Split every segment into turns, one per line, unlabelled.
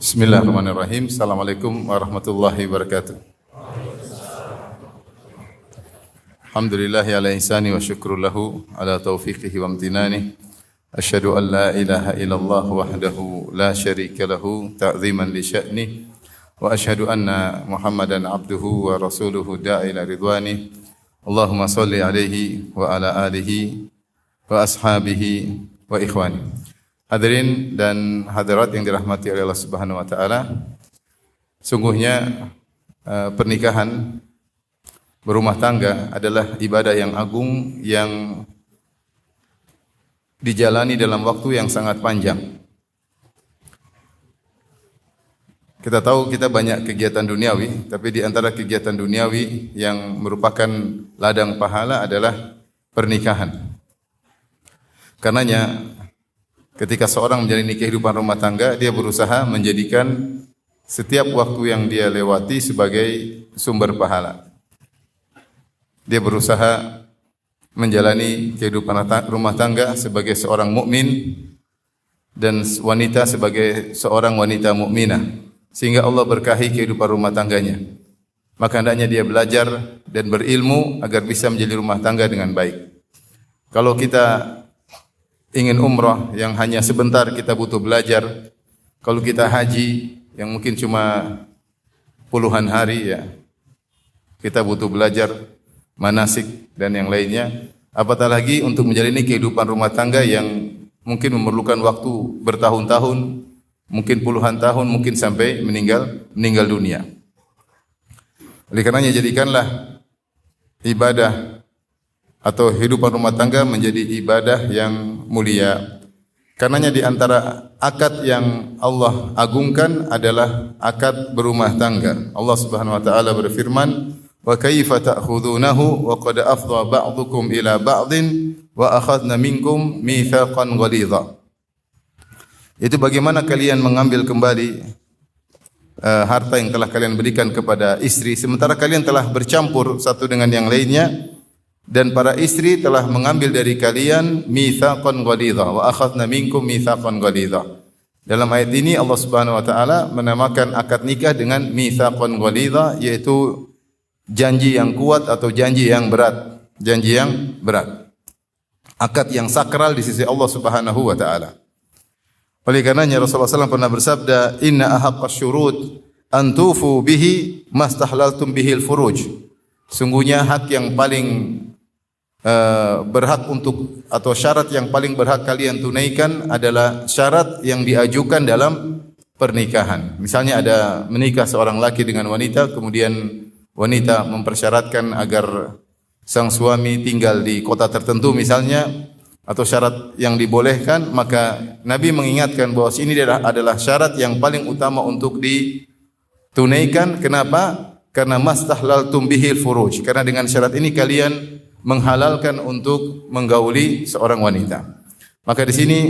Bismillahirrahmanirrahim. Assalamualaikum warahmatullahi wabarakatuh. Alhamdulillahi ala ihsani wa syukru lahu ala taufiqihi wa amtinani. Asyhadu an la ilaha illallah wahdahu la syarika lahu ta'ziman li sya'ni. Wa asyhadu anna Muhammadan abduhu wa rasuluhu da'ila ridwani. Allahumma salli alaihi wa ala alihi wa ashabihi wa ikhwani. Hadirin dan hadirat yang dirahmati oleh Allah Subhanahu wa taala. Sungguhnya pernikahan berumah tangga adalah ibadah yang agung yang dijalani dalam waktu yang sangat panjang. Kita tahu kita banyak kegiatan duniawi, tapi di antara kegiatan duniawi yang merupakan ladang pahala adalah pernikahan. Karenanya ketika seorang menjalani kehidupan rumah tangga, dia berusaha menjadikan setiap waktu yang dia lewati sebagai sumber pahala. Dia berusaha menjalani kehidupan rumah tangga sebagai seorang mukmin dan wanita sebagai seorang wanita mukminah, sehingga Allah berkahi kehidupan rumah tangganya. Maka hendaknya dia belajar dan berilmu agar bisa menjalani rumah tangga dengan baik. Kalau kita ingin umrah yang hanya sebentar, kita butuh belajar. Kalau kita haji yang mungkin cuma puluhan hari, ya kita butuh belajar manasik dan yang lainnya. Apatah lagi untuk menjalani kehidupan rumah tangga yang mungkin memerlukan waktu bertahun-tahun, mungkin puluhan tahun, mungkin sampai meninggal dunia. Oleh karenanya jadikanlah ibadah atau kehidupan rumah tangga menjadi ibadah yang mulia. Karenanya di antara akad yang Allah agungkan adalah akad berumah tangga. Allah Subhanahu wa taala berfirman, "Wa kaifa ta'khudunahu wa qad afdha ba'dukum ila ba'din wa akhadna minkum mitsaqan ghalidha." Itu bagaimana kalian mengambil kembali harta yang telah kalian berikan kepada istri sementara kalian telah bercampur satu dengan yang lainnya. Dan para istri telah mengambil dari kalian mitsaqan ghalidha wa akhadna minkum mitsaqan ghalidha. Dalam ayat ini Allah Subhanahu wa taala menamakan akad nikah dengan mitsaqan ghalidha, yaitu janji yang kuat atau janji yang berat, janji yang berat. Akad yang sakral di sisi Allah Subhanahu wa taala. Oleh karenanya Rasulullah SAW pernah bersabda, "Inna ahaqqasy syurut an tufu bihi mastahlaltum bihil furuj." Sungguhnya hak yang paling berhak untuk atau syarat yang paling berhak kalian tunaikan adalah syarat yang diajukan dalam pernikahan. Misalnya ada menikah seorang laki dengan wanita, kemudian wanita mempersyaratkan agar sang suami tinggal di kota tertentu misalnya, atau syarat yang dibolehkan, maka Nabi mengingatkan bahwa ini adalah syarat yang paling utama untuk ditunaikan. Kenapa? Karena mastahlaltum bihil furuj. Karena dengan syarat ini kalian menghalalkan untuk menggauli seorang wanita. Maka di sini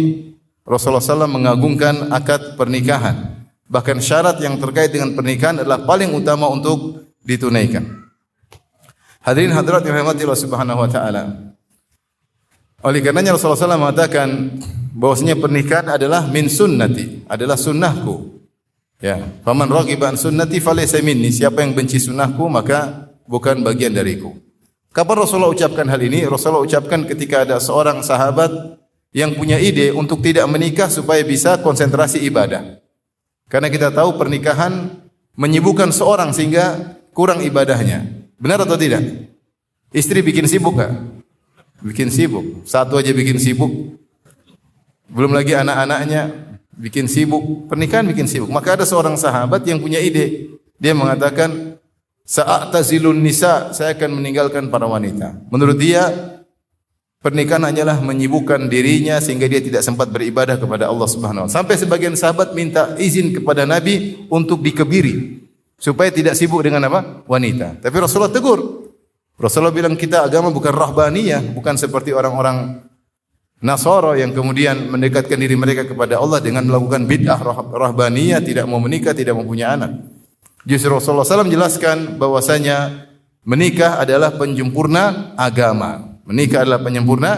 Rasulullah SAW mengagungkan akad pernikahan. Bahkan syarat yang terkait dengan pernikahan adalah paling utama untuk ditunaikan. Hadirin hadirat yang dirahmati Allah Subhanahu wa taala. Oleh karenanya Rasulullah SAW mengatakan bahwasanya pernikahan adalah min sunnati, adalah sunnahku. Ya, faman raghiba an sunnati falaysa minni. Siapa yang benci sunnahku maka bukan bagian dariku. Kapan Rasulullah ucapkan hal ini? Rasulullah ucapkan ketika ada seorang sahabat yang punya ide untuk tidak menikah supaya bisa konsentrasi ibadah. Karena kita tahu pernikahan menyibukkan seorang sehingga kurang ibadahnya. Benar atau tidak? Istri bikin sibuk enggak? Bikin sibuk. Satu aja bikin sibuk. Belum lagi anak-anaknya bikin sibuk. Pernikahan bikin sibuk. Maka ada seorang sahabat yang punya ide. Dia mengatakan, "Sa'atazilun nisa," saya akan meninggalkan para wanita. Menurut dia, pernikahan hanyalah menyibukkan dirinya sehingga dia tidak sempat beribadah kepada Allah Subhanahu wa taala. Sampai sebagian sahabat minta izin kepada Nabi untuk dikebiri supaya tidak sibuk dengan apa? Wanita. Tapi Rasulullah tegur. Rasulullah bilang, kita agama bukan rahbaniyah, bukan seperti orang-orang Nasara yang kemudian mendekatkan diri mereka kepada Allah dengan melakukan bid'ah rahbaniyah, tidak mau menikah, tidak mau punya anak. Justru Rasulullah SAW menjelaskan bahwasanya menikah adalah penyempurna agama. Menikah adalah penyempurna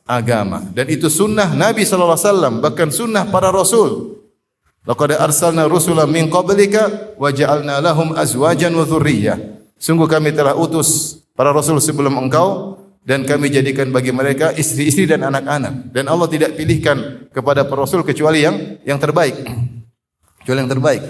agama. Dan itu sunnah Nabi SAW, bahkan sunnah para Rasul. Laqad arsalna rusulan min qablika wa ja'alna lahum azwajan wa dzurriyyah. Sungguh kami telah utus para rasul sebelum engkau dan kami jadikan bagi mereka istri-istri dan anak-anak. Dan Allah tidak pilihkan kepada para rasul kecuali yang terbaik. Kecuali yang terbaik.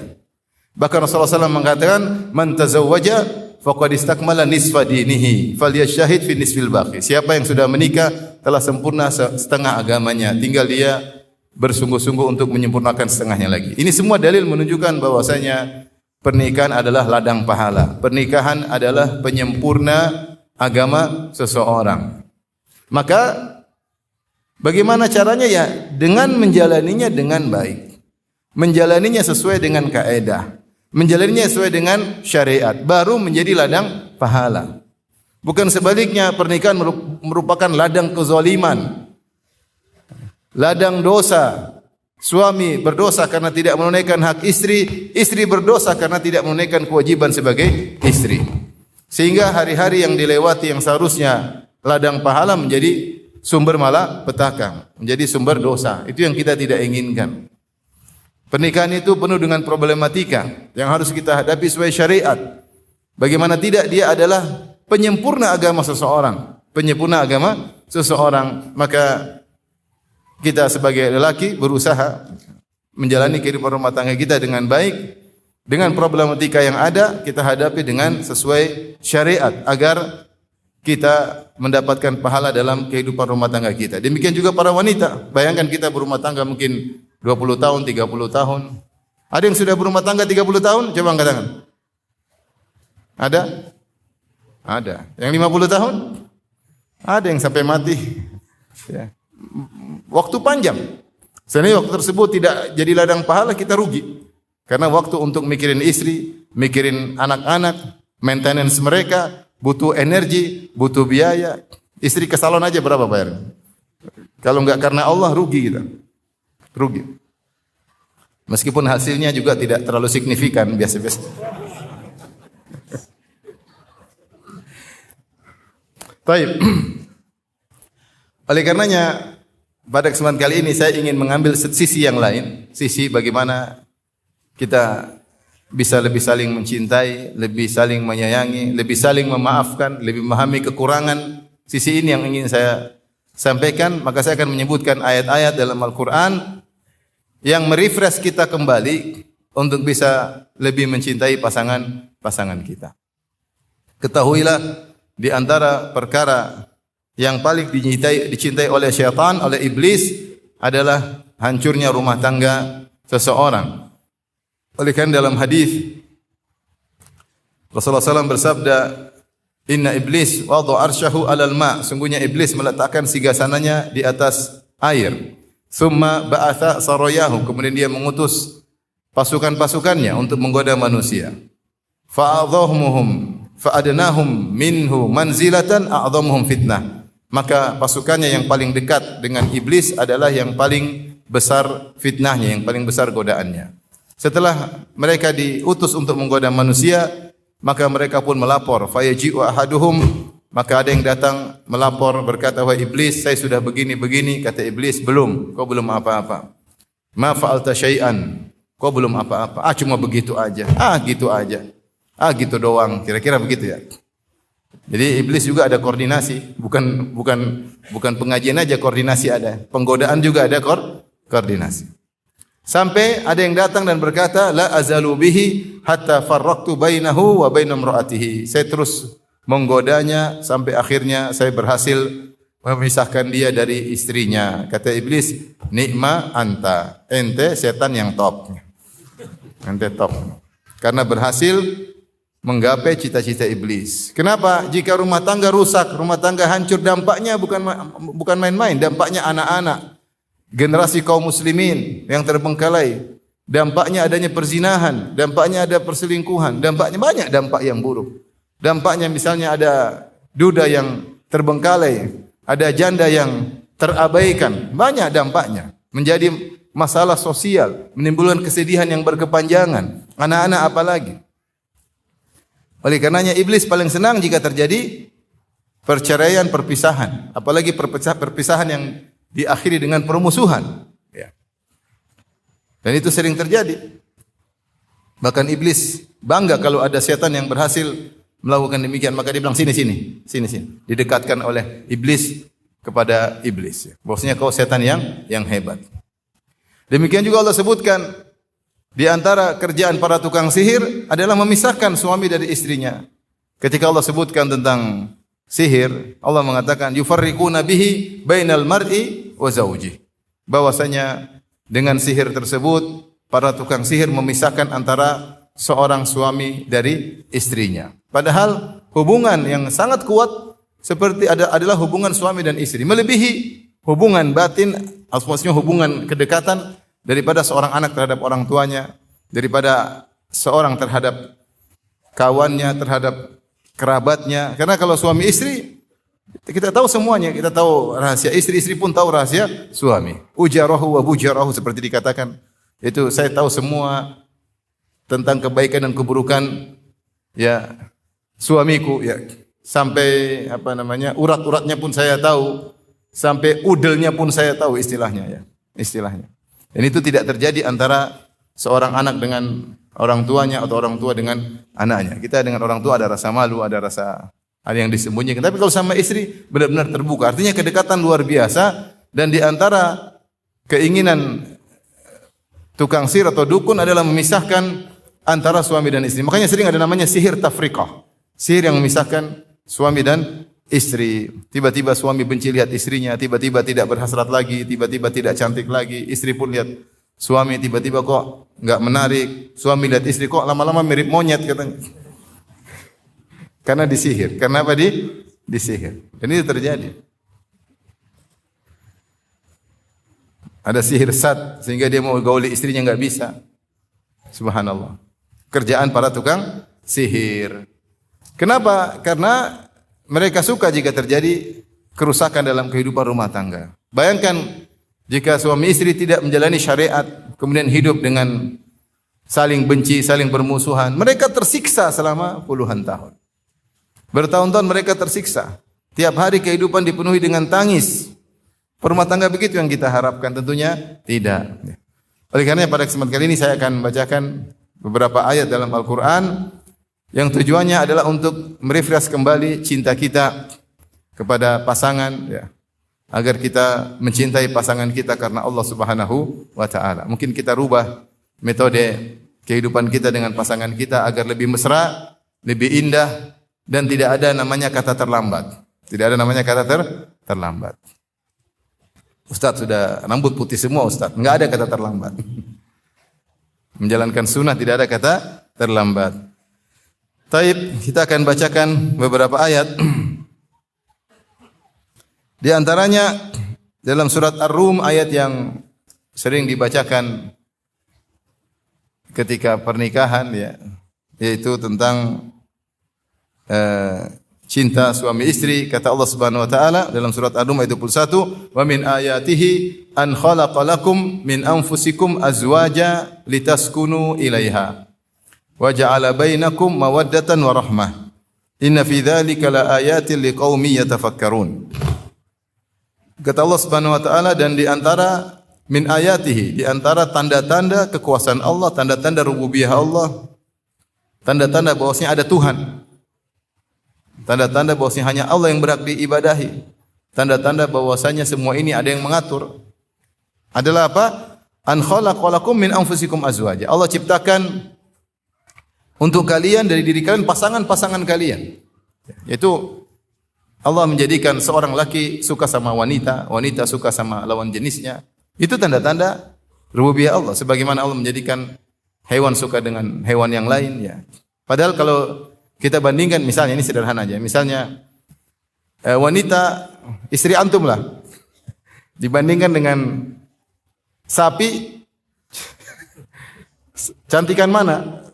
Bahkan Rasulullah SAW mengatakan, "Man tazawwaja faqad istakmala nisfa dinihi, falyashahid fi nisfil baqi." Siapa yang sudah menikah telah sempurna setengah agamanya, tinggal dia bersungguh-sungguh untuk menyempurnakan setengahnya lagi. Ini semua dalil menunjukkan bahwasanya pernikahan adalah ladang pahala. Pernikahan adalah penyempurna agama seseorang. Maka bagaimana caranya ya? Dengan menjalaninya dengan baik. Menjalaninya sesuai dengan kaidah. Menjalaninya sesuai dengan syariat. Baru menjadi ladang pahala. Bukan sebaliknya, pernikahan merupakan ladang kezaliman. Ladang dosa. Suami berdosa karena tidak menunaikan hak istri, istri berdosa karena tidak menunaikan kewajiban sebagai istri. Sehingga hari-hari yang dilewati yang seharusnya ladang pahala menjadi sumber malapetaka, menjadi sumber dosa. Itu yang kita tidak inginkan. Pernikahan itu penuh dengan problematika yang harus kita hadapi sesuai syariat. Bagaimana tidak, dia adalah penyempurna agama seseorang. Penyempurna agama seseorang. Maka kita sebagai lelaki berusaha menjalani kehidupan rumah tangga kita dengan baik. Dengan problematika yang ada, kita hadapi dengan sesuai syariat agar kita mendapatkan pahala dalam kehidupan rumah tangga kita. Demikian juga para wanita. Bayangkan kita berumah tangga mungkin 20 tahun, 30 tahun. Ada yang sudah berumah tangga 30 tahun? Coba angkat tangan. Ada? Ada. Yang 50 tahun? Ada yang sampai mati. Ya. Waktu panjang. Sebenarnya waktu tersebut tidak jadi ladang pahala, kita rugi. Karena waktu untuk mikirin istri, mikirin anak-anak, maintenance mereka, butuh energi, butuh biaya. Istri ke salon aja berapa bayar? Kalau enggak karena Allah, rugi kita. Rugi. Meskipun hasilnya juga tidak terlalu signifikan, biasa-biasa. Baik. Oleh karenanya, pada kesempatan kali ini saya ingin mengambil sisi yang lain, sisi bagaimana kita bisa lebih saling mencintai, lebih saling menyayangi, lebih saling memaafkan, lebih memahami kekurangan. Sisi ini yang ingin saya sampaikan, maka saya akan menyebutkan ayat-ayat dalam Al-Quran yang merefresh kita kembali untuk bisa lebih mencintai pasangan kita. Ketahuilah di antara perkara yang paling dicintai oleh syaitan, oleh iblis adalah hancurnya rumah tangga seseorang. Oleh karena dalam hadis Rasulullah SAW bersabda, "Inna iblis wada'a arsyahu 'alal ma'." Sungguhnya iblis meletakkan singgasananya di atas air. Tsumma ba'atha sarayahu. Kemudian dia mengutus pasukan-pasukannya untuk menggoda manusia. Fa'adhahumuhum fa'adnahum minhu manzilatan a'dhamuhum fitnah. Maka pasukannya yang paling dekat dengan iblis adalah yang paling besar fitnahnya, yang paling besar godaannya. Setelah mereka diutus untuk menggoda manusia, maka mereka pun melapor. Fayaji'u ahaduhum, maka ada yang datang melapor berkata, "Wahai iblis, saya sudah begini-begini." Kata iblis, "Belum, kau belum apa-apa." "Ma fa'alta syai'an." Kau belum apa-apa. Cuma begitu aja. Gitu aja. Gitu doang. Kira-kira begitu ya. Jadi iblis juga ada koordinasi, bukan pengajian aja koordinasi ada. Penggodaan juga ada koordinasi. Sampai ada yang datang dan berkata, "La azalu bihi hatta farraqtu bainahu wa baina imraatihi." Saya terus menggodanya sampai akhirnya saya berhasil memisahkan dia dari istrinya. Kata iblis, "Ni'ma anta." Ente setan yang top. Ente top. Karena berhasil menggapai cita-cita iblis. Kenapa? Jika rumah tangga rusak, rumah tangga hancur, dampaknya bukan main-main, dampaknya anak-anak, generasi kaum muslimin yang terbengkalai, dampaknya adanya perzinahan, dampaknya ada perselingkuhan, dampaknya banyak dampak yang buruk. Dampaknya misalnya ada duda yang terbengkalai, ada janda yang terabaikan, banyak dampaknya. Menjadi masalah sosial, menimbulkan kesedihan yang berkepanjangan. Anak-anak apalagi. Oleh karenanya iblis paling senang jika terjadi perceraian, perpisahan, apalagi perpisahan yang diakhiri dengan permusuhan. Ya. Dan itu sering terjadi. Bahkan iblis bangga kalau ada setan yang berhasil melakukan demikian, maka dia bilang sini. Didekatkan oleh iblis kepada iblis. Bahwasanya kau setan yang hebat. Demikian juga Allah sebutkan di antara kerjaan para tukang sihir adalah memisahkan suami dari istrinya. Ketika Allah sebutkan tentang sihir, Allah mengatakan yufarriquna bihi bainal mar'i wa zawji. Bahwasanya dengan sihir tersebut para tukang sihir memisahkan antara seorang suami dari istrinya. Padahal hubungan yang sangat kuat seperti adalah hubungan suami dan istri, melebihi hubungan batin, maksudnya hubungan kedekatan daripada seorang anak terhadap orang tuanya, daripada seorang terhadap kawannya, terhadap kerabatnya. Karena kalau suami istri kita tahu semuanya, kita tahu rahasia istri, istri pun tahu rahasia suami. Ujarahu wa bujarahu seperti dikatakan. Itu saya tahu semua tentang kebaikan dan keburukan ya suamiku ya. Sampai urat-uratnya pun saya tahu, sampai udelnya pun saya tahu istilahnya ya. Istilahnya. Dan itu tidak terjadi antara seorang anak dengan orang tuanya atau orang tua dengan anaknya. Kita dengan orang tua ada rasa malu, ada yang disembunyikan. Tapi kalau sama istri benar-benar terbuka. Artinya kedekatan luar biasa dan di antara keinginan tukang sihir atau dukun adalah memisahkan antara suami dan istri. Makanya sering ada namanya sihir tafriqah. Sihir yang memisahkan suami dan istri. Tiba-tiba suami benci lihat istrinya, tiba-tiba tidak berhasrat lagi, tiba-tiba tidak cantik lagi. Istri pun lihat suami tiba-tiba kok enggak menarik. Suami lihat istri kok lama-lama mirip monyet katanya. Karena disihir. Karena apa? Disihir. Dan itu terjadi. Ada sihir sat sehingga dia mau gauli istrinya enggak bisa. Subhanallah. Kerjaan para tukang sihir. Kenapa? Karena mereka suka jika terjadi kerusakan dalam kehidupan rumah tangga. Bayangkan jika suami istri tidak menjalani syariat, kemudian hidup dengan saling benci, saling bermusuhan, mereka tersiksa selama puluhan tahun. Bertahun-tahun mereka tersiksa. Tiap hari kehidupan dipenuhi dengan tangis. Rumah tangga begitu yang kita harapkan? Tentunya tidak. Oleh karena pada kesempatan kali ini saya akan membacakan beberapa ayat dalam Al-Quran yang tujuannya adalah untuk merefresh kembali cinta kita kepada pasangan, ya, agar kita mencintai pasangan kita karena Allah Subhanahu wa taala. Mungkin kita rubah metode kehidupan kita dengan pasangan kita agar lebih mesra, lebih indah dan tidak ada namanya kata terlambat. Tidak ada namanya kata terlambat. Ustaz sudah rambut putih semua Ustaz, enggak ada kata terlambat. Menjalankan sunnah tidak ada kata terlambat. Taib, kita akan bacakan beberapa ayat. Di antaranya dalam surat Ar-Rum ayat yang sering dibacakan ketika pernikahan ya, yaitu tentang cinta suami istri. Kata Allah Subhanahu wa taala dalam surat Ar-Rum ayat 21, "Wa min ayatihi an khalaqalakum min anfusikum azwaja litaskunu ilaiha wa ja'ala bainakum mawaddatan wa rahmah. Inna fi dzalika laayatin liqaumin yatafakkarun." Kata Allah Subhanahu wa taala, dan di antara min ayatihi, di antara tanda-tanda kekuasaan Allah, tanda-tanda rububiyah Allah, tanda-tanda bahwasanya ada Tuhan. Tanda-tanda bahwasanya hanya Allah yang berhak diibadahi. Tanda-tanda bahwasanya semua ini ada yang mengatur. Adalah apa? An khalaqalakum min anfusikum azwaja. Allah ciptakan untuk kalian dari diri kalian pasangan-pasangan kalian. Yaitu Allah menjadikan seorang laki suka sama wanita, wanita suka sama lawan jenisnya. Itu tanda-tanda rububiyah Allah. Sebagaimana Allah menjadikan hewan suka dengan hewan yang lain ya. Padahal kalau kita bandingkan, misalnya ini sederhana aja. Misalnya wanita istri antum lah dibandingkan dengan sapi, cantikan mana?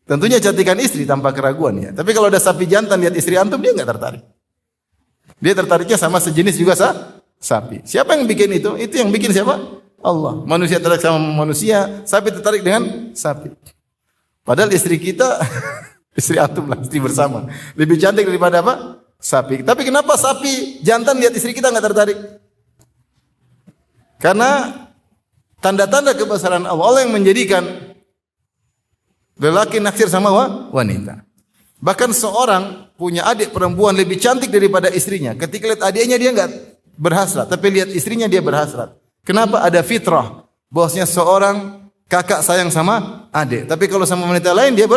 Tentunya cantikan istri tanpa keraguan ya. Tapi kalau ada sapi jantan lihat istri antum, dia enggak tertarik. Dia tertariknya sama sejenis juga sapi. Siapa yang bikin itu? Itu yang bikin siapa? Allah. Manusia tertarik sama manusia, sapi tertarik dengan sapi. Padahal istri kita istri antum lah, istri bersama. Lebih cantik daripada apa? Sapi. Tapi kenapa sapi jantan lihat istri kita enggak tertarik? Karena Tanda-tanda kebesaran Allah. Allah yang menjadikan lelaki naksir sama wanita. Bahkan seorang punya adik perempuan lebih cantik daripada istrinya. Ketika lihat adiknya dia enggak berhasrat, tapi lihat istrinya dia berhasrat. Kenapa? Ada fitrah bahwasanya seorang kakak sayang sama adik, tapi kalau sama wanita lain dia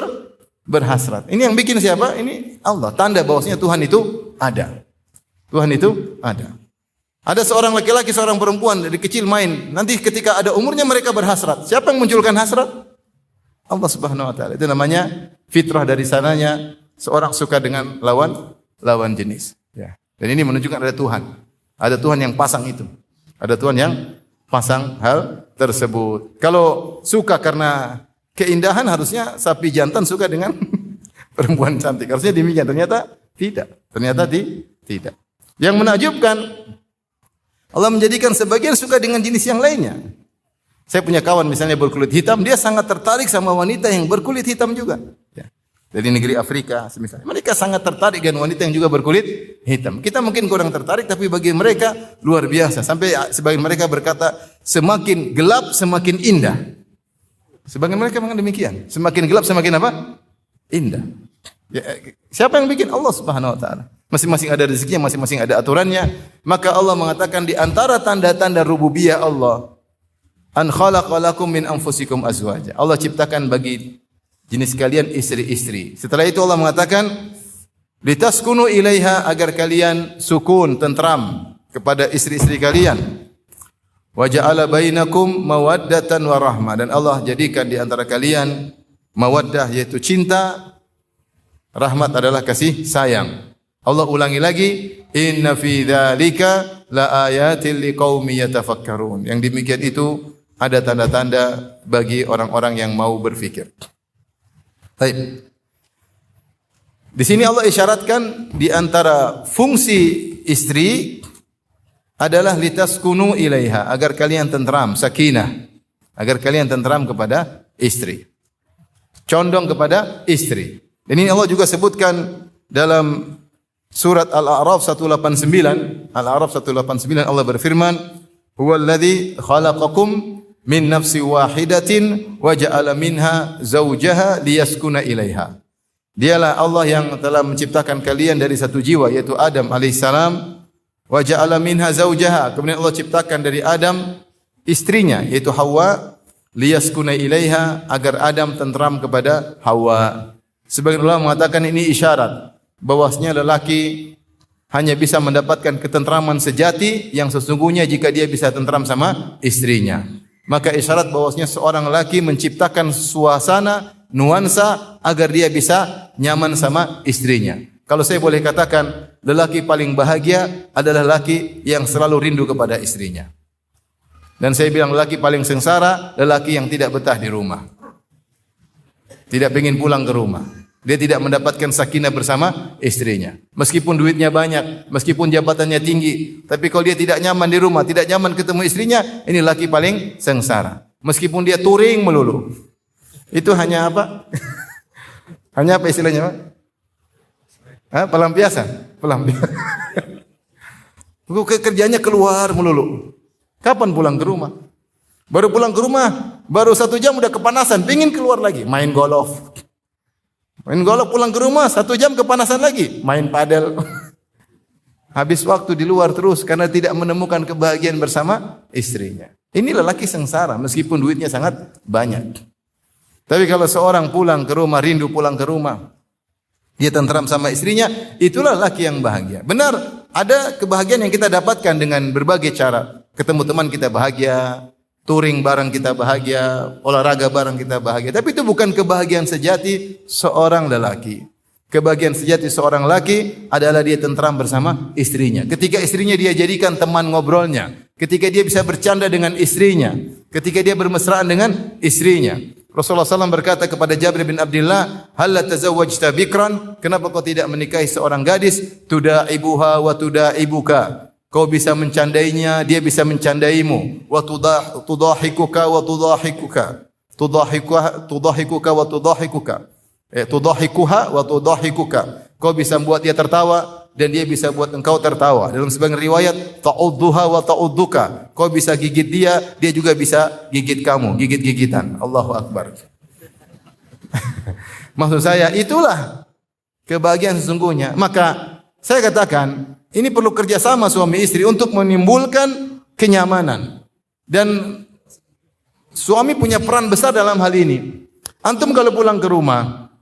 berhasrat. Ini yang bikin siapa? Ini Allah. Tanda bahwasanya Tuhan itu ada. Tuhan itu ada. Ada seorang laki-laki, seorang perempuan dari kecil main. Nanti ketika ada umurnya mereka berhasrat. Siapa yang munculkan hasrat? Allah Subhanahu wa taala. Itu namanya fitrah, dari sananya seorang suka dengan lawan jenis. Ya. Dan ini menunjukkan ada Tuhan. Ada Tuhan yang pasang itu. Ada Tuhan yang pasang hal tersebut. Kalau suka karena keindahan, harusnya sapi jantan suka dengan perempuan cantik. Harusnya demikian. Ternyata tidak. Ternyata tidak. Yang menakjubkan, Allah menjadikan sebagian suka dengan jenis yang lainnya. Saya punya kawan misalnya berkulit hitam, dia sangat tertarik sama wanita yang berkulit hitam juga. Ya. Dari negeri Afrika, misalnya. Mereka sangat tertarik dengan wanita yang juga berkulit hitam. Kita mungkin kurang tertarik, tapi bagi mereka luar biasa. Sampai sebagian mereka berkata, semakin gelap semakin indah. Sebagian mereka mengatakan demikian. Semakin gelap semakin apa? Indah. Ya, siapa yang bikin? Allah Subhanahu wa taala. Masing-masing ada rezekinya, masing-masing ada aturannya. Maka Allah mengatakan di antara tanda-tanda rububiyah Allah, an khalaqalakum min anfusikum azwaja. Allah ciptakan bagi jenis kalian istri-istri. Setelah itu Allah mengatakan litaskunu ilaiha, agar kalian sukun, tentram kepada istri-istri kalian. Wa ja'ala bainakum mawaddatan wa rahmah, dan Allah jadikan di antara kalian mawaddah yaitu cinta, rahmat adalah kasih sayang. Allah ulangi lagi, inna fi dzalika la ayatil liqaumi yatafakkarun. Yang demikian itu ada tanda-tanda bagi orang-orang yang mau berfikir. Baik. Di sini Allah isyaratkan di antara fungsi istri adalah litaskunu ilaiha, agar kalian tentram, sakinah, agar kalian tentram kepada istri. Condong kepada istri. Dan ini Allah juga sebutkan dalam surat Al-A'raf 189. Al-A'raf 189 Allah berfirman, "Huwallazi khalaqakum min nafsi wahidatin wa ja'ala minha zawjaha liyaskuna ilaiha." Dialah Allah yang telah menciptakan kalian dari satu jiwa, yaitu Adam alaihissalam. Wa ja'ala minha zawjaha. Kemudian Allah ciptakan dari Adam istrinya, yaitu Hawa, liyaskuna ilaiha, agar Adam tentram kepada Hawa. Sebagian ulama mengatakan ini isyarat bahwasanya lelaki hanya bisa mendapatkan ketentraman sejati yang sesungguhnya jika dia bisa tentram sama istrinya. Maka isyarat bahwasanya seorang lelaki menciptakan suasana, nuansa agar dia bisa nyaman sama istrinya. Kalau saya boleh katakan, lelaki paling bahagia adalah lelaki yang selalu rindu kepada istrinya. Dan saya bilang lelaki paling sengsara, lelaki yang tidak betah di rumah. Tidak ingin pulang ke rumah. Dia tidak mendapatkan sakinah bersama istrinya. Meskipun duitnya banyak, meskipun jabatannya tinggi, tapi kalau dia tidak nyaman di rumah, tidak nyaman ketemu istrinya, ini laki paling sengsara. Meskipun dia touring melulu. Itu hanya apa? Hanya apa istilahnya, Pak? Pelampiasan. Pelampiasan. Kerjanya keluar melulu. Kapan pulang ke rumah? Baru pulang ke rumah, baru 1 jam udah kepanasan, pingin keluar lagi, main golf. Main golf pulang ke rumah 1 jam kepanasan lagi, main padel. Habis waktu di luar terus karena tidak menemukan kebahagiaan bersama istrinya. Ini lelaki sengsara meskipun duitnya sangat banyak. Tapi kalau seorang pulang ke rumah, rindu pulang ke rumah, dia tentram sama istrinya, itulah lelaki yang bahagia. Benar, ada kebahagiaan yang kita dapatkan dengan berbagai cara. Ketemu teman kita bahagia, touring bareng kita bahagia, olahraga bareng kita bahagia. Tapi itu bukan kebahagiaan sejati seorang lelaki. Kebahagiaan sejati seorang lelaki adalah dia tentram bersama istrinya. Ketika istrinya dia jadikan teman ngobrolnya. Ketika dia bisa bercanda dengan istrinya. Ketika dia bermesraan dengan istrinya. Rasulullah SAW berkata kepada Jabir bin Abdullah, "Hal tazawwajta bikran?" Kenapa kau tidak menikahi seorang gadis? Tudaibuha wa tudaibuka. Kau bisa mencandainya, dia bisa mencandaimu. Wa tudahikuka wa tudahikuka. Tudahikuka wa tudahikuka. Tudahikuha wa tudahikuka. Kau bisa membuat dia tertawa, dan dia bisa buat engkau tertawa. Dalam sebagian riwayat, ta'udduha wa ta'udduka. Kau bisa gigit dia, dia juga bisa gigit kamu, gigit-gigitan. Allahu Akbar. Maksud saya, itulah kebahagiaan sesungguhnya. Maka saya katakan, ini perlu kerjasama suami istri untuk menimbulkan kenyamanan. Dan suami punya peran besar dalam hal ini. Antum kalau pulang ke rumah,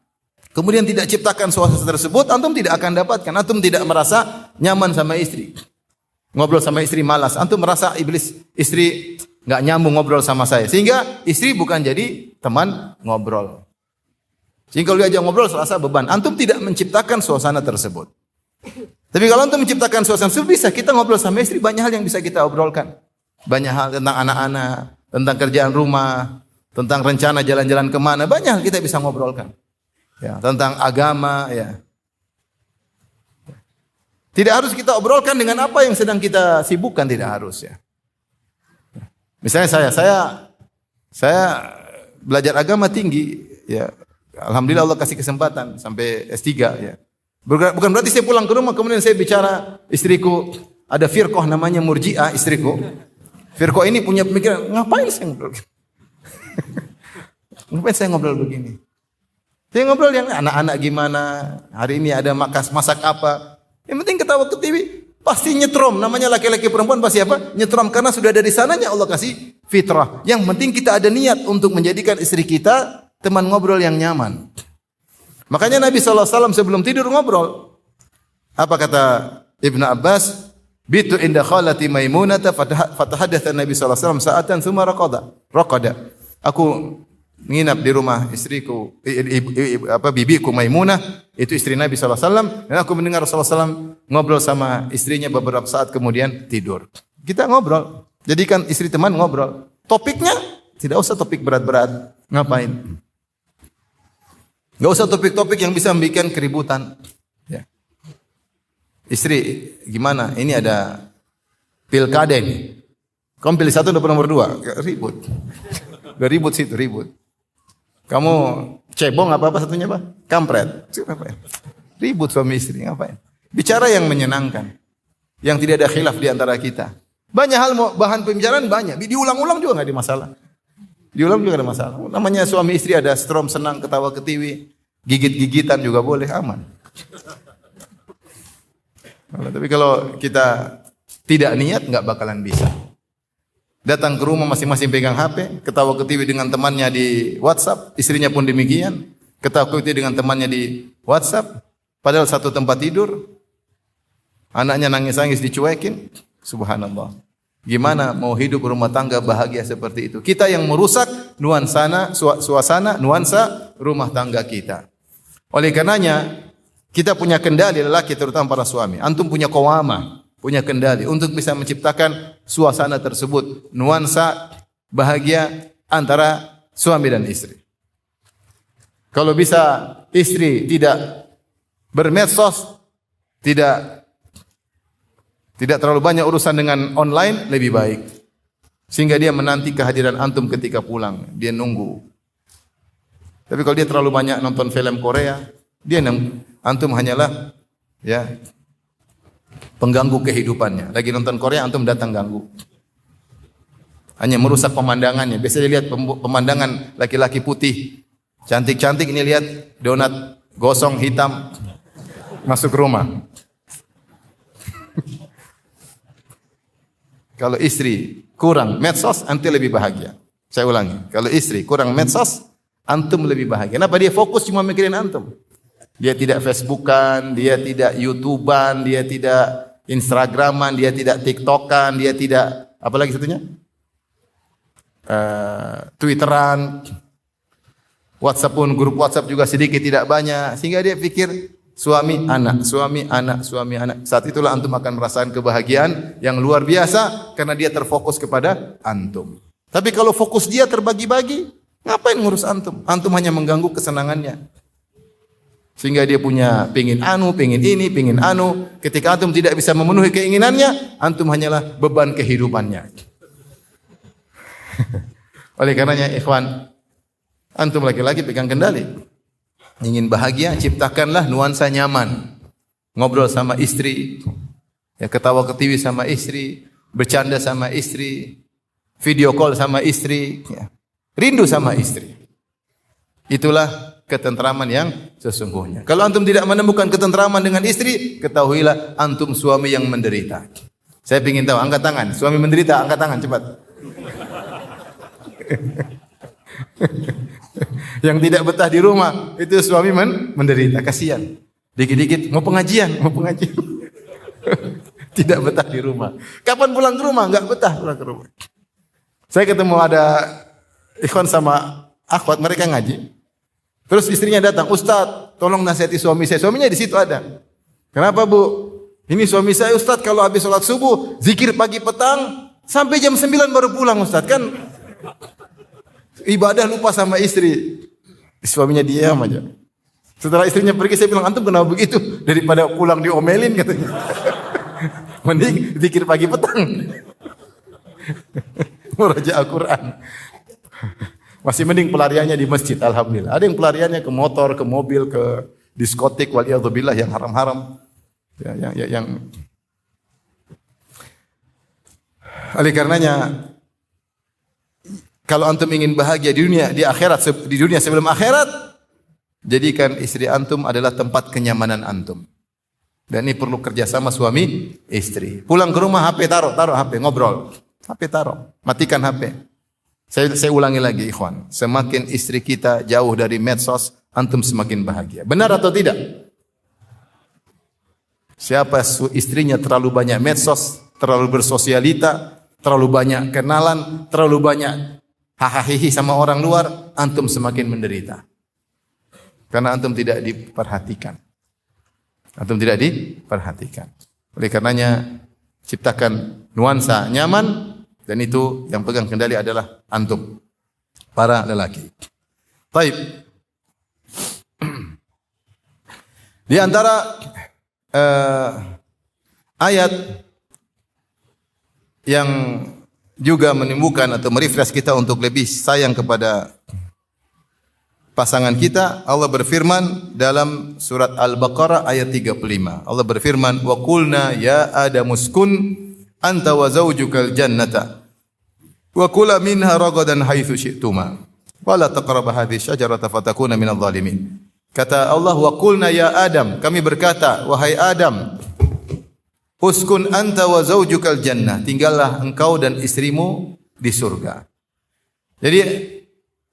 kemudian tidak ciptakan suasana tersebut, antum tidak akan dapatkan. Antum tidak merasa nyaman sama istri. Ngobrol sama istri malas. Antum merasa iblis, istri nggak nyambung ngobrol sama saya. Sehingga istri bukan jadi teman ngobrol. Sehingga kalau diajak ngobrol serasa beban. Antum tidak menciptakan suasana tersebut. Tapi kalau antum menciptakan suasana tersebut, bisa kita ngobrol sama istri, banyak hal yang bisa kita obrolkan. Banyak hal tentang anak-anak, tentang kerjaan rumah, tentang rencana jalan-jalan kemana, banyak hal kita bisa ngobrolkan. Ya, tentang agama, ya. Tidak harus kita obrolkan dengan apa yang sedang kita sibukkan, tidak harus ya. Misalnya saya belajar agama tinggi, ya. Alhamdulillah Allah kasih kesempatan sampai S3 ya. Bukan berarti saya pulang ke rumah kemudian saya bicara istriku, ada firqah namanya Murji'ah istriku. Firqah ini punya pemikiran, ngapain saya ngobrol? Ngapain saya ngobrol begini? Saya ngobrol yang anak-anak gimana, hari ini ada masak apa. Yang penting ketawa ke TV, pasti nyetrom. Namanya laki-laki perempuan pasti apa? Nyetrom, karena sudah dari sananya Allah kasih fitrah. Yang penting kita ada niat untuk menjadikan istri kita teman ngobrol yang nyaman. Makanya Nabi SAW sebelum tidur ngobrol. Apa kata Ibnu Abbas? Bitu inda khalati Maimunata fatahadatha Nabi SAW sa'atan thumma raqada. Aku menginap di rumah istriku, bibiku Maimunah, itu istri Nabi SAW. Dan aku mendengar Rasulullah SAW ngobrol sama istrinya beberapa saat kemudian tidur. Kita ngobrol. Jadikan istri teman ngobrol. Topiknya tidak usah topik berat-berat. Ngapain? Gak usah topik-topik yang bisa membuat keributan. Ya. Istri, gimana? Ini ada pilkada ini. Kamu pilih satu, dapat nomor 2. Ribut. Gak ribut situ, ribut. Kamu cebong apa-apa satunya apa? Kampret. Ngapain? Ribut suami istri, ngapain? Bicara yang menyenangkan. Yang tidak ada khilaf di antara kita. Banyak hal bahan pembicaraan banyak. Diulang-ulang juga gak ada masalah. Diulang juga ada masalah. Namanya suami istri ada strom, senang, ketawa ke TV, gigit-gigitan juga boleh, aman. Tapi kalau kita tidak niat, nggak bakalan bisa. Datang ke rumah masing-masing pegang HP, ketawa ke TV dengan temannya di WhatsApp, istrinya pun demikian, ketawa ke TV dengan temannya di WhatsApp, padahal satu tempat tidur, anaknya nangis-nangis dicuekin, subhanallah. Gimana mau hidup rumah tangga bahagia seperti itu? Kita yang merusak suasana, nuansa rumah tangga kita. Oleh karenanya, kita punya kendali lelaki terutama para suami. Antum punya qawamah, punya kendali untuk bisa menciptakan suasana tersebut, nuansa bahagia antara suami dan istri. Kalau bisa istri tidak bermedsos, tidak terlalu banyak urusan dengan online, lebih baik. Sehingga dia menanti kehadiran antum ketika pulang. Dia nunggu. Tapi kalau dia terlalu banyak nonton film Korea, antum hanyalah ya pengganggu kehidupannya. Lagi nonton Korea, antum datang ganggu. Hanya merusak pemandangannya. Biasanya lihat pemandangan laki-laki putih. Cantik-cantik, ini lihat donat gosong hitam masuk rumah. Kalau istri kurang medsos, antum lebih bahagia. Saya ulangi, kalau istri kurang medsos, antum lebih bahagia. Kenapa? Dia fokus cuma mikirin antum. Dia tidak Facebookan, dia tidak YouTubean, dia tidak Instagraman, dia tidak TikTokan, dia tidak apa lagi satunya? Twitteran, WhatsApp pun, grup WhatsApp juga sedikit tidak banyak, sehingga dia pikir suami, anak. Saat itulah antum akan merasakan kebahagiaan yang luar biasa karena dia terfokus kepada antum. Tapi kalau fokus dia terbagi-bagi, ngapain ngurus antum? Antum hanya mengganggu kesenangannya. Sehingga dia punya pengin ini, pengin anu. Ketika antum tidak bisa memenuhi keinginannya, antum hanyalah beban kehidupannya. Oleh karenanya ikhwan, antum laki-laki pegang kendali. Ingin bahagia, ciptakanlah nuansa nyaman. ngobrol sama istri, ya ketawa ketiwi sama istri, bercanda sama istri, video call sama istri, ya. Rindu sama istri. Itulah ketentraman yang sesungguhnya. Kalau antum tidak menemukan ketentraman dengan istri, ketahuilah antum suami yang menderita. Saya ingin tahu, angkat tangan. Suami menderita, angkat tangan cepat. Yang tidak betah di rumah, itu suami menderita, kasihan. Dikit-dikit mau pengajian. Tidak betah di rumah. Kapan pulang ke rumah? Enggak betah pulang ke rumah. Saya ketemu ada ikhwan sama akhwat, mereka ngaji. Terus istrinya datang, Ustaz, tolong nasihati suami saya. Suaminya di situ ada. Kenapa Bu? Ini suami saya Ustaz, kalau habis sholat subuh, zikir pagi petang, sampai jam 9 baru pulang Ustaz. Kan ibadah lupa sama istri. Suaminya diam aja. Setelah istrinya pergi, saya bilang, antum kenapa begitu? Daripada pulang diomelin katanya. Mending zikir pagi petang. Muraja Al-Quran. Masih mending pelariannya di masjid, alhamdulillah. Ada yang pelariannya ke motor, ke mobil, ke diskotik, waliyadzubillah, yang haram-haram. Yang oleh karenanya, kalau antum ingin bahagia di dunia, di akhirat, di dunia sebelum akhirat, jadikan istri antum adalah tempat kenyamanan antum. Dan ini perlu kerjasama suami istri. Pulang ke rumah HP taruh HP, ngobrol. HP taruh, matikan HP. Saya ulangi lagi ikhwan, semakin istri kita jauh dari medsos, antum semakin bahagia. Benar atau tidak? Siapa istrinya terlalu banyak medsos, terlalu bersosialita, terlalu banyak kenalan, terlalu banyak hahaha sama orang luar, antum semakin menderita. Karena antum tidak diperhatikan. Antum tidak diperhatikan. Oleh karenanya, ciptakan nuansa nyaman, dan itu yang pegang kendali adalah antum, para lelaki. Baik. Di antara ayat yang juga menimbulkan atau merefresh kita untuk lebih sayang kepada pasangan kita, Allah berfirman dalam surat Al-Baqarah ayat 35. Allah berfirman, "Wa qulna ya Adamu uskun anta wa zawjukal jannata wa kula minha ragadan haitsu syi'tuma wa la taqrabu hadhihi syajarata fatakuna minadh dhalimin." Kata Allah, "Wa qulna ya Adam," kami berkata, wahai Adam, "Uskun anta wa zawjukal jannah," tinggallah engkau dan istrimu di surga. Jadi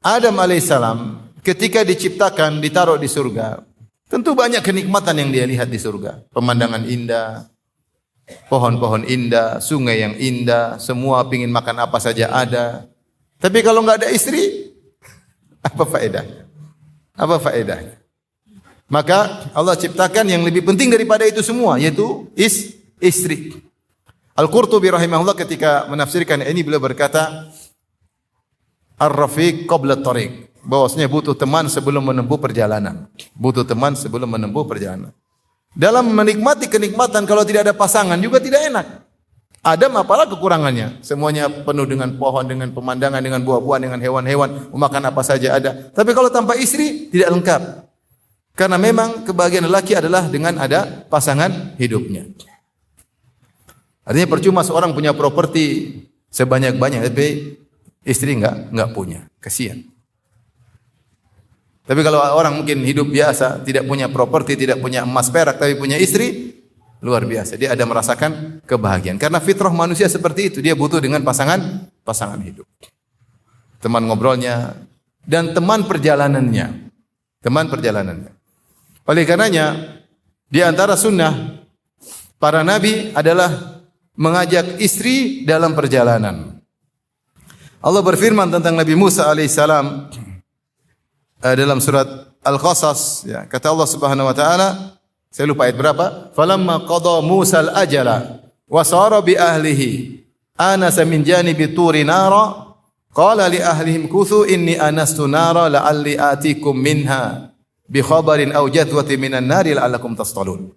Adam alaihissalam ketika diciptakan, ditaruh di surga, tentu banyak kenikmatan yang dia lihat di surga. Pemandangan indah, pohon-pohon indah, sungai yang indah, semua pingin makan apa saja ada. Tapi kalau enggak ada istri, apa faedahnya? Apa faedahnya? Maka Allah ciptakan yang lebih penting daripada itu semua, yaitu istri. Al-Qurtubi rahimahullah ketika menafsirkan ini, beliau berkata, "Ar-rafiq qabla at-tariq." Bahwasanya butuh teman sebelum menempuh perjalanan. Butuh teman sebelum menempuh perjalanan. Dalam menikmati kenikmatan kalau tidak ada pasangan juga tidak enak. Adam apalah kekurangannya? Semuanya penuh dengan pohon, dengan pemandangan, dengan buah-buahan, dengan hewan-hewan, makan apa saja ada. Tapi kalau tanpa istri tidak lengkap. Karena memang kebahagiaan lelaki adalah dengan ada pasangan hidupnya. Artinya percuma seorang punya properti sebanyak-banyak tapi istri enggak punya. Kasihan. Tapi kalau orang mungkin hidup biasa, tidak punya properti, tidak punya emas perak, tapi punya istri, luar biasa. Dia ada merasakan kebahagiaan. Karena fitrah manusia seperti itu. Dia butuh dengan pasangan hidup. Teman ngobrolnya, dan teman perjalanannya. Teman perjalanannya. Oleh karenanya, di antara sunnah para nabi adalah mengajak istri dalam perjalanan. Allah berfirman tentang Nabi Musa alaihissalam, dalam surat Al-Qasas, ya, kata Allah Subhanahu wa taala, saya lupa ayat berapa, "Falamma qada Musa al-ajala wa sara bi ahlihi anasa min janibi turi nara qala li ahlihim kuthu inni anastu nara la'alli atikum minha bi khabarin aw jadwati minan nari la'allakum tastalun."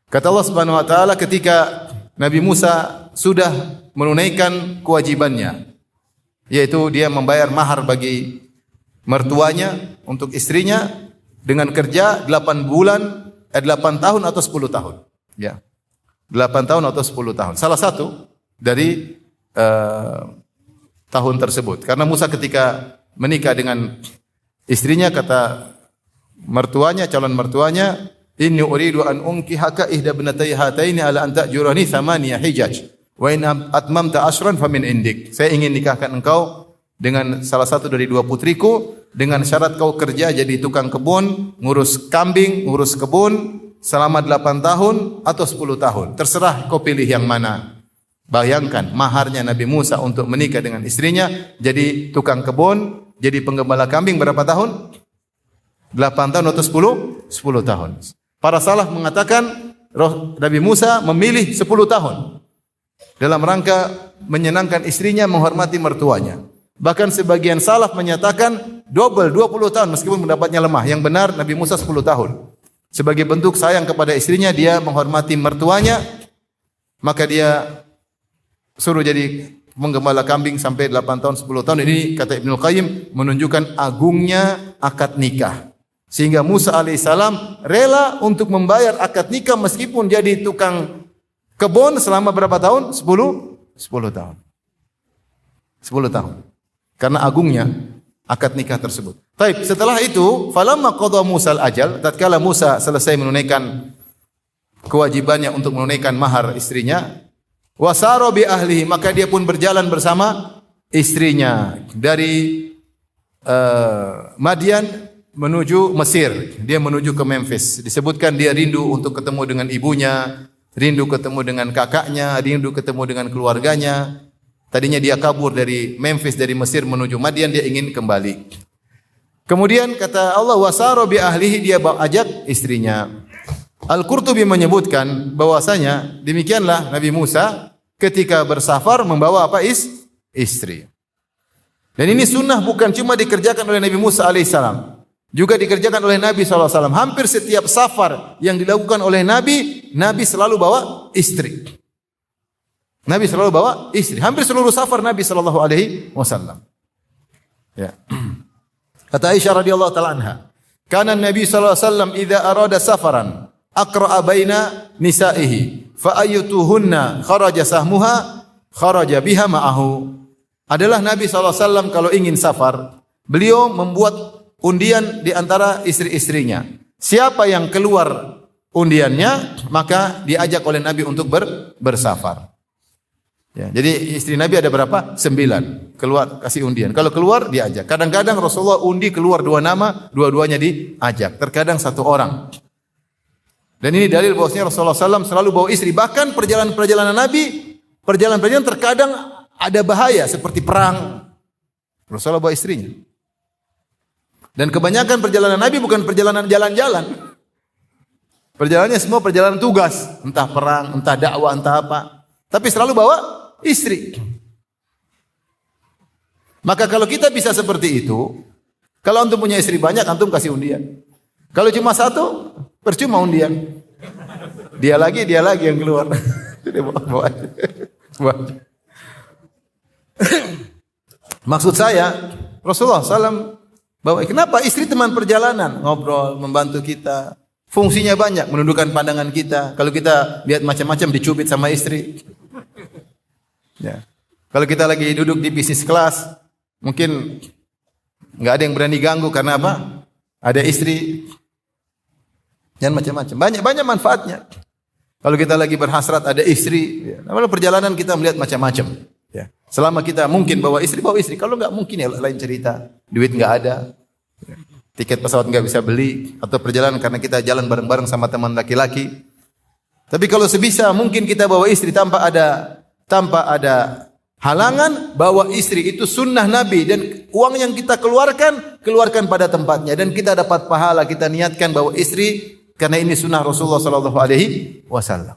Kata Allah Subhanahu wa taala ketika Nabi Musa sudah menunaikan kewajibannya, yaitu dia membayar mahar bagi mertuanya untuk istrinya dengan kerja 8 bulan 8 tahun atau 10 tahun. Ya. 8 tahun atau 10 tahun. Salah satu dari tahun tersebut. Karena Musa ketika menikah dengan istrinya, kata mertuanya, calon mertuanya, inni uridu an unkihaka ihda ibnatayya hataini ala an ta'jurani thamaniya hijaj wa in atmamta ashran famin indik. Saya ingin nikahkan engkau dengan salah satu dari dua putriku dengan syarat kau kerja jadi tukang kebun, ngurus kambing, ngurus kebun selama 8 tahun atau 10 tahun. Terserah kau pilih yang mana. Bayangkan maharnya Nabi Musa untuk menikah dengan istrinya jadi tukang kebun, jadi penggembala kambing berapa tahun? 8 tahun atau 10? 10 tahun. Para salaf mengatakan Nabi Musa memilih 10 tahun dalam rangka menyenangkan istrinya, menghormati mertuanya. Bahkan sebagian salaf menyatakan double 20 tahun meskipun pendapatnya lemah. Yang benar Nabi Musa 10 tahun. Sebagai bentuk sayang kepada istrinya, dia menghormati mertuanya, maka dia suruh jadi menggembala kambing sampai 8 tahun, 10 tahun. Ini kata Ibnu Qayyim menunjukkan agungnya akad nikah. Sehingga Musa alaihissalam rela untuk membayar akad nikah meskipun jadi tukang kebun selama berapa tahun? 10 tahun. 10 tahun. Karena agungnya akad nikah tersebut. Baik, setelah itu, falamma qada Musa al-ajal, tatkala Musa selesai menunaikan kewajibannya untuk menunaikan mahar istrinya, wasaro bi ahlihi, maka dia pun berjalan bersama istrinya dari Madian menuju Mesir. Dia menuju ke Memphis. Disebutkan dia rindu untuk ketemu dengan ibunya, rindu ketemu dengan kakaknya, rindu ketemu dengan keluarganya. Tadinya dia kabur dari Memphis, dari Mesir menuju Madian, dia ingin kembali. Kemudian kata Allah, wasaro bi ahlihi, dia ajak istrinya. Al-Qurtubi menyebutkan bahwasanya demikianlah Nabi Musa ketika bersafar membawa apa? Istri. Dan ini sunnah bukan cuma dikerjakan oleh Nabi Musa alaihissalam, juga dikerjakan oleh Nabi SAW. Hampir setiap safar yang dilakukan oleh Nabi, Nabi selalu bawa istri. Nabi selalu bawa istri. Hampir seluruh safar Nabi SAW. Ya. Kata Aisyah radhiyallahu taala anha, kana Nabi sallallahu alaihi wasallam idza arada safaran aqra'a baina nisaihi fa ayyutuhunna kharaja sahmuha kharaja biha ma'ahu. Adalah Nabi sallallahu alaihi wasallam kalau ingin safar, beliau membuat undian di antara istri-istrinya. Siapa yang keluar undiannya, maka diajak oleh Nabi untuk bersafar. Ya, jadi istri Nabi ada berapa? 9. Keluar kasih undian. Kalau keluar diajak. Kadang-kadang Rasulullah undi keluar 2 nama, dua-duanya diajak. Terkadang 1 orang. Dan ini dalil bahwasanya Rasulullah SAW selalu bawa istri. Bahkan perjalanan Nabi, perjalanan terkadang ada bahaya seperti perang. Rasulullah bawa istrinya. Dan kebanyakan perjalanan Nabi bukan perjalanan jalan-jalan. Perjalanannya semua perjalanan tugas, entah perang, entah dakwah, entah apa. Tapi selalu bawa istri. Maka kalau kita bisa seperti itu, kalau antum punya istri banyak, antum kasih undian. Kalau cuma 1, percuma undian. Dia lagi yang keluar. Bawa. Maksud saya, Rasulullah SAW bawa. Kenapa? Istri teman perjalanan, ngobrol, membantu kita. Fungsinya banyak, menundukkan pandangan kita. Kalau kita lihat macam-macam, dicubit sama istri. Ya. Kalau kita lagi duduk di bisnis kelas, mungkin nggak ada yang berani ganggu karena apa? Ada istri. Dan macam-macam. Banyak manfaatnya. Kalau kita lagi berhasrat ada istri. Ya. Lalu perjalanan kita melihat macam-macam. Ya. Selama kita mungkin bawa istri. Kalau nggak mungkin ya lain cerita. Duit nggak ada. Ya. Tiket pesawat nggak bisa beli. Atau perjalanan karena kita jalan bareng-bareng sama teman laki-laki. Tapi kalau sebisa mungkin kita bawa istri tanpa ada halangan, bawa istri. Itu sunnah Nabi. Dan uang yang kita keluarkan pada tempatnya. Dan kita dapat pahala, kita niatkan bawa istri. Karena ini sunnah Rasulullah SAW.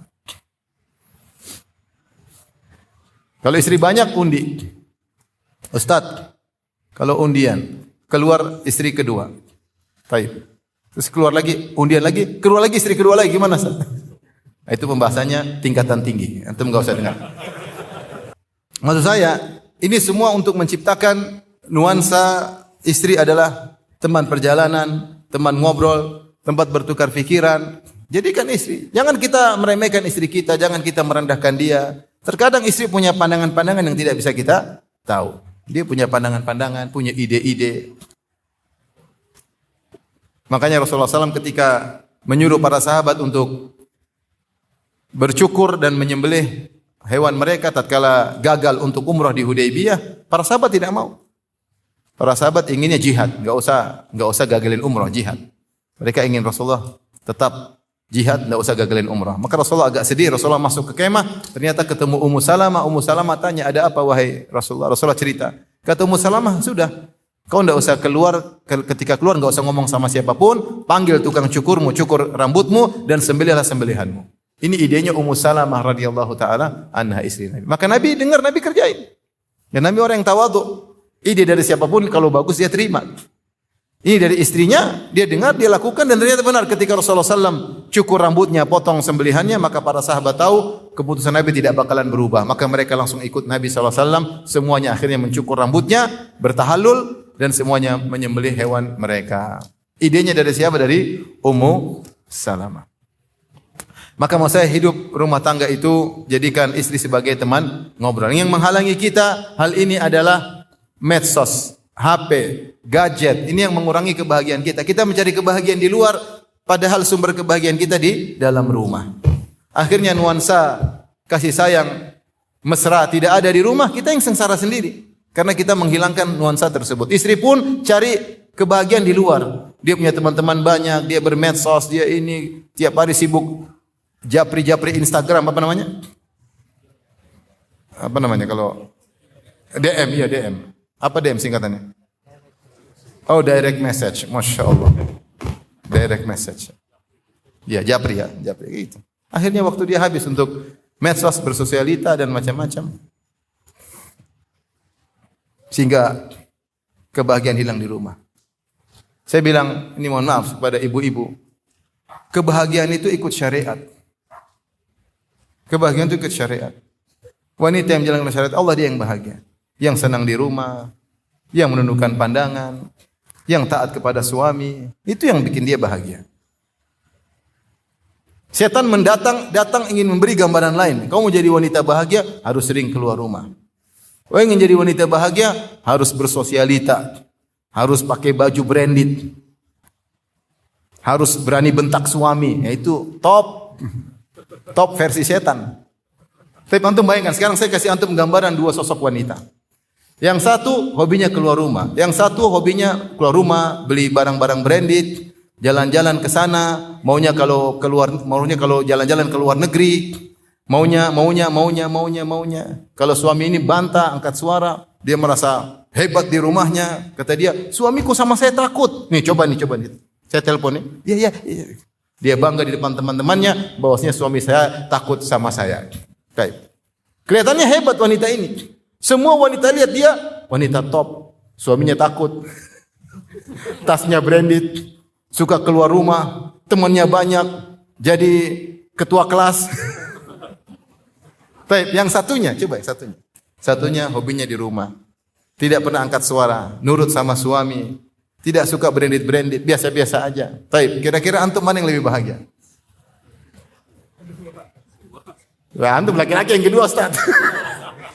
Kalau istri banyak, undi. Ustaz, kalau undian, keluar istri kedua. Baik. Terus keluar lagi, undian lagi, keluar lagi istri kedua lagi. Gimana Ustaz? Itu pembahasannya tingkatan tinggi. Antum enggak usah dengar. Maksud saya, ini semua untuk menciptakan nuansa istri adalah teman perjalanan, teman ngobrol, tempat bertukar pikiran, Jadikan istri. Jangan kita meremehkan istri kita, jangan kita merendahkan dia. Terkadang istri punya pandangan-pandangan yang tidak bisa kita tahu. Dia punya pandangan-pandangan, punya ide-ide. Makanya Rasulullah SAW ketika menyuruh para sahabat untuk bercukur dan menyembelih hewan mereka tatkala gagal untuk umrah di Hudaybiyah, para sahabat tidak mau. Para sahabat inginnya jihad, enggak usah gagalin umrah, jihad. Mereka ingin Rasulullah tetap jihad, enggak usah gagalin umrah. Maka Rasulullah agak sedih, Rasulullah masuk ke kemah, ternyata ketemu Ummu Salamah tanya, "Ada apa wahai Rasulullah?" Rasulullah cerita. Kata Ummu Salamah, "Sudah, kau enggak usah keluar, ketika keluar enggak usah ngomong sama siapapun, panggil tukang cukurmu, cukur rambutmu dan sembelihlah sembelihanmu." Ini idenya Ummu Salamah radhiyallahu taala anha, istri Nabi. Maka Nabi dengar, Nabi kerjain. Dan Nabi orang yang tawadhu. Ide dari siapapun kalau bagus dia terima. Ini dari istrinya, dia dengar, dia lakukan dan ternyata benar. Ketika Rasulullah SAW cukur rambutnya, potong sembelihannya, maka para sahabat tahu keputusan Nabi tidak bakalan berubah. Maka mereka langsung ikut Nabi SAW. Semuanya akhirnya mencukur rambutnya, bertahallul dan semuanya menyembelih hewan mereka. Idenya dari siapa? Dari Ummu Salamah. Maka mau saya hidup rumah tangga itu jadikan istri sebagai teman ngobrol. Yang menghalangi kita hal ini adalah medsos, HP, gadget, ini yang mengurangi kebahagiaan kita. Kita mencari kebahagiaan di luar, padahal sumber kebahagiaan kita di dalam rumah. Akhirnya nuansa kasih sayang mesra tidak ada di rumah, kita yang sengsara sendiri. Karena kita menghilangkan nuansa tersebut. Istri pun cari kebahagiaan di luar. Dia punya teman-teman banyak, dia bermedsos, dia ini tiap hari sibuk japri-japri Instagram, apa namanya? Apa namanya kalau DM, iya DM. Apa DM singkatannya? Oh, direct message. Masya Allah. Direct message. Ya, japri gitu. Akhirnya waktu dia habis untuk medsos, bersosialita dan macam-macam. Sehingga kebahagiaan hilang di rumah. Saya bilang, ini mohon maaf kepada ibu-ibu. Kebahagiaan itu ikut syariat. Kebahagiaan itu ikut syariat. Wanita yang menjalankan syariat Allah, dia yang bahagia. Yang senang di rumah, yang menundukkan pandangan, yang taat kepada suami, itu yang bikin dia bahagia. Setan datang ingin memberi gambaran lain. Kau mau jadi wanita bahagia, harus sering keluar rumah. Kau ingin jadi wanita bahagia, harus bersosialita, harus pakai baju branded, harus berani bentak suami. Itu top versi setan. Tapi antum bayangkan, sekarang saya kasih antum gambaran dua sosok wanita. Yang satu hobinya keluar rumah, yang satu hobinya keluar rumah, beli barang-barang branded, jalan-jalan ke sana, maunya kalau jalan-jalan ke luar negeri, maunya. Kalau suami ini bantah, angkat suara, dia merasa hebat di rumahnya. Kata dia, suamiku sama saya takut. Nih coba nih. Saya telepon nih. Iya. Dia bangga di depan teman-temannya bahwasanya suami saya takut sama saya. Baik. Kelihatannya hebat wanita ini. Semua wanita lihat dia wanita top, suaminya takut, tasnya branded, suka keluar rumah, temannya banyak, jadi ketua kelas. Baik, yang satunya, satunya hobinya di rumah, tidak pernah angkat suara, nurut sama suami, tidak suka branded, biasa-biasa aja. Baik, kira-kira antum mana yang lebih bahagia? Wah, antum laki-laki yang kedua, Ustaz.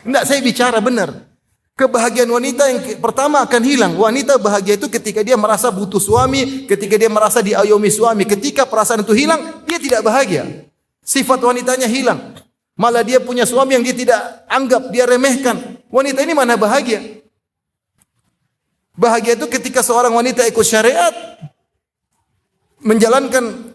Enggak, saya bicara benar. Kebahagiaan wanita yang pertama akan hilang. Wanita bahagia itu ketika dia merasa butuh suami, ketika dia merasa diayomi suami. Ketika perasaan itu hilang, dia tidak bahagia. Sifat wanitanya hilang. Malah dia punya suami yang dia tidak anggap, dia remehkan. Wanita ini mana bahagia? Bahagia itu ketika seorang wanita ikut syariat, menjalankan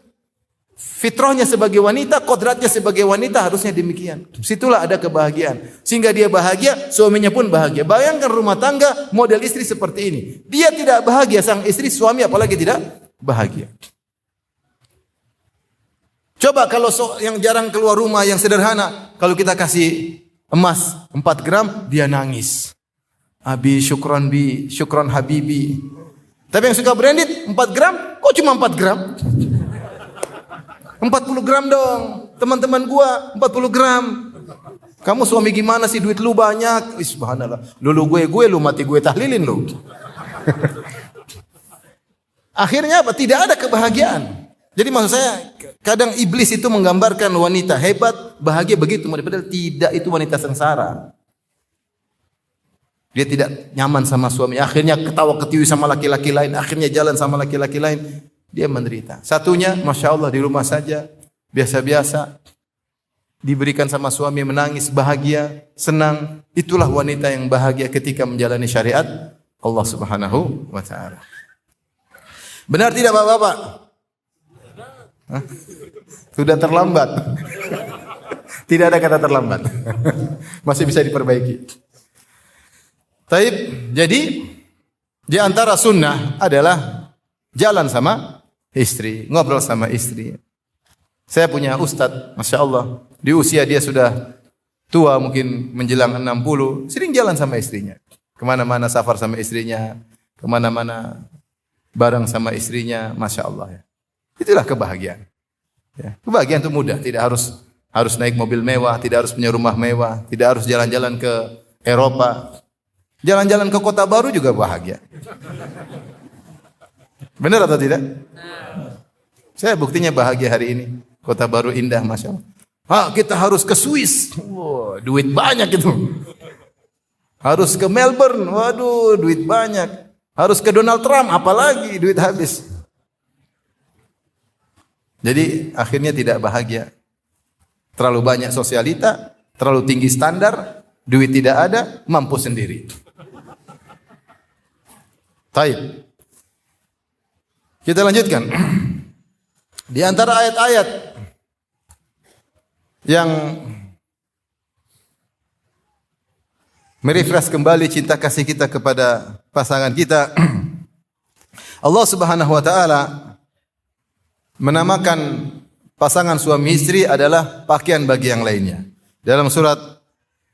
fitrahnya sebagai wanita, kodratnya sebagai wanita, harusnya demikian. Situlah ada kebahagiaan. Sehingga dia bahagia, suaminya pun bahagia. Bayangkan rumah tangga model istri seperti ini. Dia tidak bahagia, sang istri, suami apalagi tidak bahagia. Coba kalau yang jarang keluar rumah, yang sederhana, kalau kita kasih emas 4 gram, dia nangis. Abi syukron habibi. Tapi yang suka branded 4 gram, kok cuma 4 gram? 40 gram dong, teman-teman gua 40 gram. Kamu suami gimana sih, duit lu banyak? Subhanallah. Gue lu mati gue tahlilin lu. Akhirnya apa? Tidak ada kebahagiaan. Jadi maksud saya, kadang iblis itu menggambarkan wanita hebat, bahagia begitu, padahal tidak, itu wanita sengsara. Dia tidak nyaman sama suami, akhirnya ketawa-ketiwi sama laki-laki lain, akhirnya jalan sama laki-laki lain, dia menderita. Satunya, Masya Allah, di rumah saja, biasa-biasa, diberikan sama suami, menangis, bahagia, senang. Itulah wanita yang bahagia ketika menjalani syariat Allah Subhanahu wa ta'ala. Benar tidak Bapak-bapak? Hah? Sudah terlambat. Tidak ada kata terlambat. Masih bisa diperbaiki. Taib, jadi di antara sunnah adalah jalan sama istri, ngobrol sama istri. Saya punya ustadz, Masya Allah, di usia dia sudah tua, mungkin menjelang 60, sering jalan sama istrinya. Kemana-mana safar sama istrinya, kemana-mana bareng sama istrinya, Masya Allah. Ya. Itulah kebahagiaan. Ya. Kebahagiaan itu mudah, tidak harus naik mobil mewah, tidak harus punya rumah mewah, tidak harus jalan-jalan ke Eropa. Jalan-jalan ke kota baru juga bahagia. Benar atau tidak? Saya buktinya bahagia hari ini. Kota baru indah, Masya Allah. Kita harus ke Swiss. Wow, duit banyak itu. Harus ke Melbourne. Waduh, duit banyak. Harus ke Donald Trump. Apalagi duit habis. Jadi akhirnya tidak bahagia. Terlalu banyak sosialita, terlalu tinggi standar, duit tidak ada, mampu sendiri. Taib. Kita lanjutkan. Di antara ayat-ayat yang merefresh kembali cinta kasih kita kepada pasangan kita, Allah Subhanahu wa taala menamakan pasangan suami istri adalah pakaian bagi yang lainnya. Dalam surat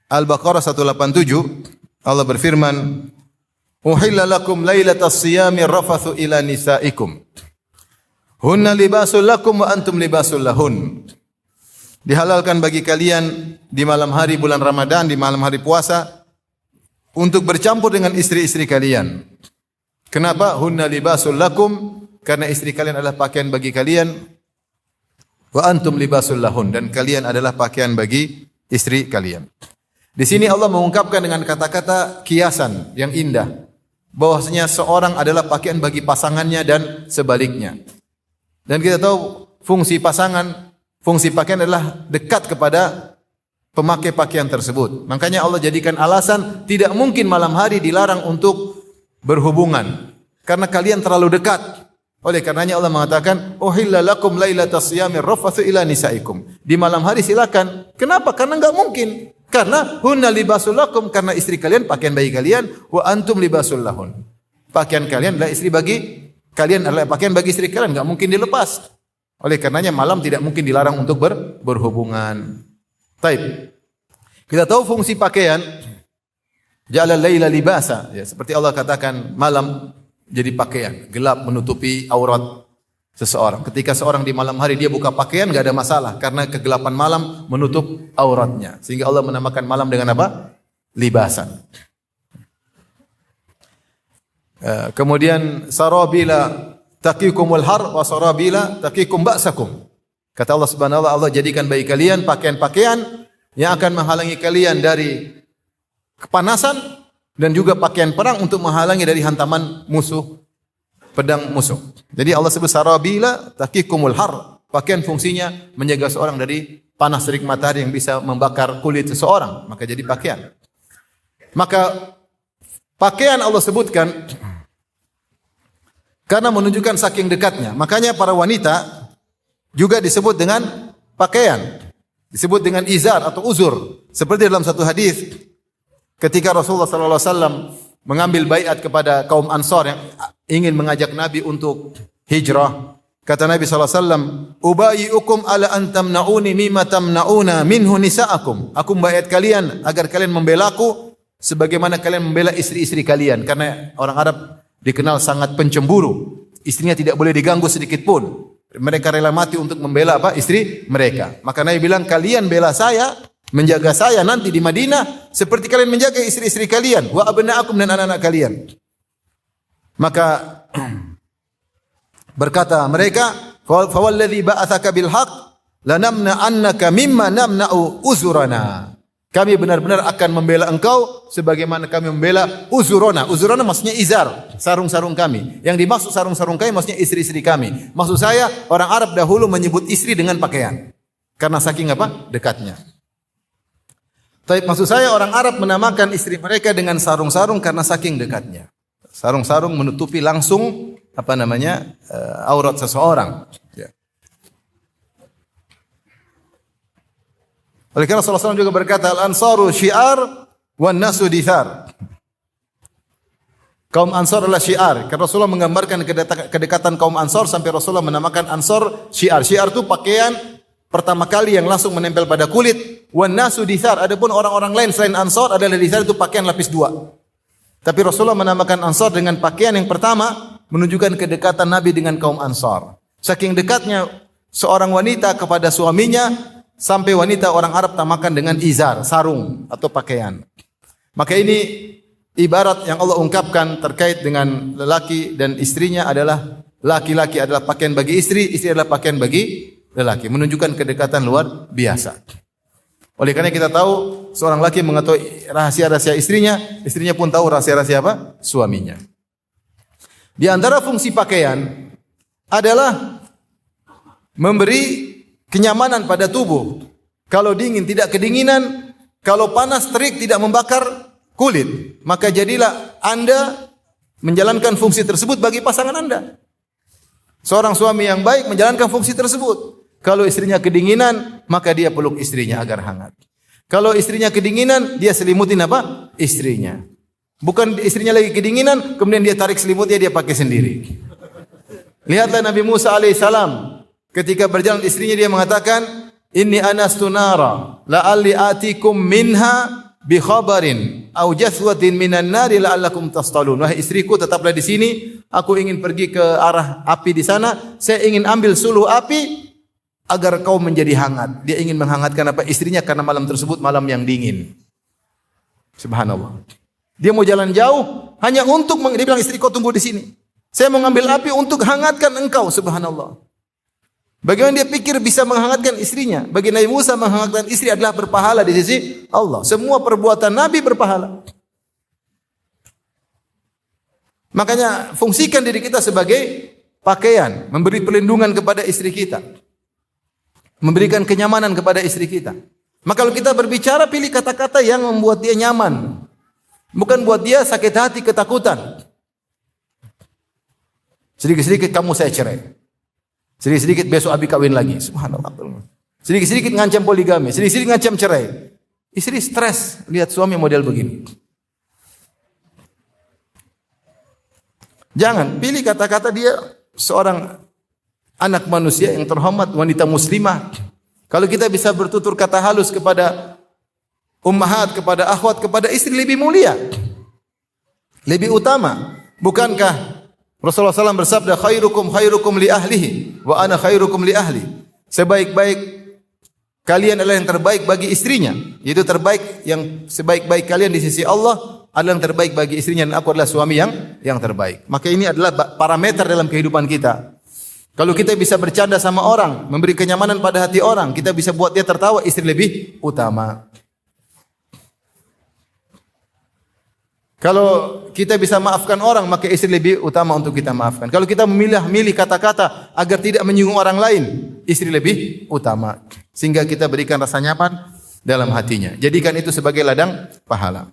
Al-Baqarah 187 Allah berfirman, "Uhilla lakum lailatas siyami rafathu ila nisaikum. Hunna libasul lakum wa antum libasul lahun." Dihalalkan bagi kalian di malam hari bulan Ramadan, di malam hari puasa, untuk bercampur dengan istri-istri kalian. Kenapa? Hunna libasul lakum, karena istri kalian adalah pakaian bagi kalian. Wa antum libasul lahun, dan kalian adalah pakaian bagi istri kalian. Di sini Allah mengungkapkan dengan kata-kata kiasan yang indah, bahwasanya seorang adalah pakaian bagi pasangannya dan sebaliknya. Dan kita tahu fungsi pasangan, fungsi pakaian adalah dekat kepada pemakai pakaian tersebut. Makanya Allah jadikan alasan tidak mungkin malam hari dilarang untuk berhubungan karena kalian terlalu dekat. Oleh karenanya Allah mengatakan, "Uhilla lakum lailatas siyami rafathu ila nisaikum." Di malam hari silakan. Kenapa? Karena enggak mungkin. Karena hunna libasul lakum, karena istri kalian pakaian bagi kalian, wa antum libasul lahun. Pakaian kalian adalah istri bagi kalian, adalah pakaian bagi istri kalian, enggak mungkin dilepas. Oleh karenanya malam tidak mungkin dilarang untuk berhubungan. Taib. Kita tahu fungsi pakaian, ja'alal laila libasa, ya, seperti Allah katakan malam jadi pakaian, gelap menutupi aurat seseorang. Ketika seorang di malam hari dia buka pakaian enggak ada masalah karena kegelapan malam menutup auratnya. Sehingga Allah menamakan malam dengan apa? Libasan. Kemudian sarabila taqikumul har wa sarabila taqikum ba'sakum. Kata Allah Subhanahu wa ta'ala, Allah jadikan bagi kalian pakaian-pakaian yang akan menghalangi kalian dari kepanasan dan juga pakaian perang untuk menghalangi dari hantaman musuh, pedang musuh. Jadi Allah sebut sarabila taqikumul har. Pakaian fungsinya menjaga seorang dari panas terik matahari yang bisa membakar kulit seseorang, maka jadi pakaian. Maka pakaian Allah sebutkan karena menunjukkan saking dekatnya. Makanya para wanita juga disebut dengan pakaian. Disebut dengan izar atau uzur. Seperti dalam satu hadis ketika Rasulullah sallallahu alaihi wasallam mengambil baiat kepada kaum Ansar yang ingin mengajak Nabi untuk hijrah, kata Nabi sallallahu alaihi wasallam, "Ubayyukum ala an tamna'uni mimma tamna'una minhu nisa'akum." Aku membaiat kalian agar kalian membela aku sebagaimana kalian membela istri-istri kalian, karena orang Arab dikenal sangat pencemburu. Istrinya tidak boleh diganggu sedikit pun. Mereka rela mati untuk membela apa? Istri mereka. Maka Nabi bilang, kalian bela saya, menjaga saya nanti di Madinah seperti kalian menjaga istri-istri kalian, wa abna'akum, dan anak-anak kalian. Maka berkata mereka,
Fawalladzi ba'atsaka bil haqq lanamna annaka mimma namna'u uzurana. Kami benar-benar akan membela engkau sebagaimana kami membela uzurona. Uzurona maksudnya izar, sarung-sarung kami. Yang dimaksud sarung-sarung kami maksudnya istri-istri kami. Maksud saya orang Arab dahulu menyebut istri dengan pakaian. Karena saking apa? Dekatnya. Tapi maksud saya orang Arab menamakan istri mereka dengan sarung-sarung karena saking dekatnya. Sarung-sarung menutupi langsung aurat seseorang. Ya. Oleh karena Rasulullah SAW juga berkata, Al-Ansaru syiar, wan nasu dithar. Kaum Ansar adalah syiar. Karena Rasulullah menggambarkan kedekatan kaum Ansar sampai Rasulullah menamakan Ansar syiar. Syiar itu pakaian pertama kali yang langsung menempel pada kulit. Wan nasu dithar. Adapun orang-orang lain selain Ansar adalah dithar itu pakaian lapis dua. Tapi Rasulullah menamakan Ansar dengan pakaian yang pertama menunjukkan kedekatan Nabi dengan kaum Ansar. Saking dekatnya seorang wanita kepada suaminya, sampai wanita orang Arab tamakan dengan izar, sarung atau pakaian. Maka ini ibarat yang Allah ungkapkan terkait dengan lelaki dan istrinya adalah laki-laki adalah pakaian bagi istri, istri adalah pakaian bagi lelaki. Menunjukkan kedekatan luar biasa. Oleh karena kita tahu seorang laki mengetahui rahasia-rahasia istrinya, istrinya pun tahu rahasia-rahasia apa? Suaminya. Di antara fungsi pakaian adalah memberi kenyamanan pada tubuh. Kalau dingin tidak kedinginan, kalau panas terik tidak membakar kulit. Maka jadilah Anda menjalankan fungsi tersebut bagi pasangan Anda. Seorang suami yang baik menjalankan fungsi tersebut. Kalau istrinya kedinginan, maka dia peluk istrinya agar hangat. Kalau istrinya kedinginan, dia selimutin apa? Istrinya. Bukan istrinya lagi kedinginan, kemudian dia tarik selimutnya, dia pakai sendiri. Lihatlah Nabi Musa alaihissalam. Ketika berjalan istrinya dia mengatakan, "Inni anastu nara, la'alli atikum minha bi khabarin aw jathwatin minan nari la'allakum tastalun." Wahai istriku, tetaplah di sini. Aku ingin pergi ke arah api di sana. Saya ingin ambil suluh api agar kau menjadi hangat. Dia ingin menghangatkan apa? Istrinya karena malam tersebut malam yang dingin. Subhanallah. Dia mau jalan jauh hanya untuk dia bilang, "Istriku tunggu di sini. Saya mau ngambil api untuk hangatkan engkau." Subhanallah. Bagaimana dia pikir bisa menghangatkan istrinya? Bagi Nabi Musa menghangatkan istri adalah berpahala di sisi Allah. Semua perbuatan Nabi berpahala. Makanya fungsikan diri kita sebagai pakaian, memberi perlindungan kepada istri kita. Memberikan kenyamanan kepada istri kita. Maka kalau kita berbicara, pilih kata-kata yang membuat dia nyaman. Bukan buat dia sakit hati, ketakutan. Sedikit-sedikit kamu saya cerai. Sedikit-sedikit besok abi kawin lagi. Subhanallah. Sedikit-sedikit ngancam poligami, sedikit-sedikit ngancam cerai. Istri stres lihat suami model begini. Jangan pilih kata-kata dia seorang anak manusia yang terhormat, wanita muslimah. Kalau kita bisa bertutur kata halus kepada ummahat, kepada akhwat, kepada istri lebih mulia, lebih utama. Bukankah Rasulullah SAW bersabda, khairukum li ahlihi wa ana khairukum li ahli. Sebaik-baik kalian adalah yang terbaik bagi istrinya. Yaitu terbaik, yang sebaik-baik kalian di sisi Allah adalah yang terbaik bagi istrinya, dan aku adalah suami yang terbaik. Maka ini adalah parameter dalam kehidupan kita. Kalau kita bisa bercanda sama orang, memberi kenyamanan pada hati orang, kita bisa buat dia tertawa, istri lebih utama. Kalau kita bisa maafkan orang, maka istri lebih utama untuk kita maafkan. Kalau kita memilih kata-kata agar tidak menyinggung orang lain, istri lebih utama. Sehingga kita berikan rasa nyaman dalam hatinya. Jadikan itu sebagai ladang pahala.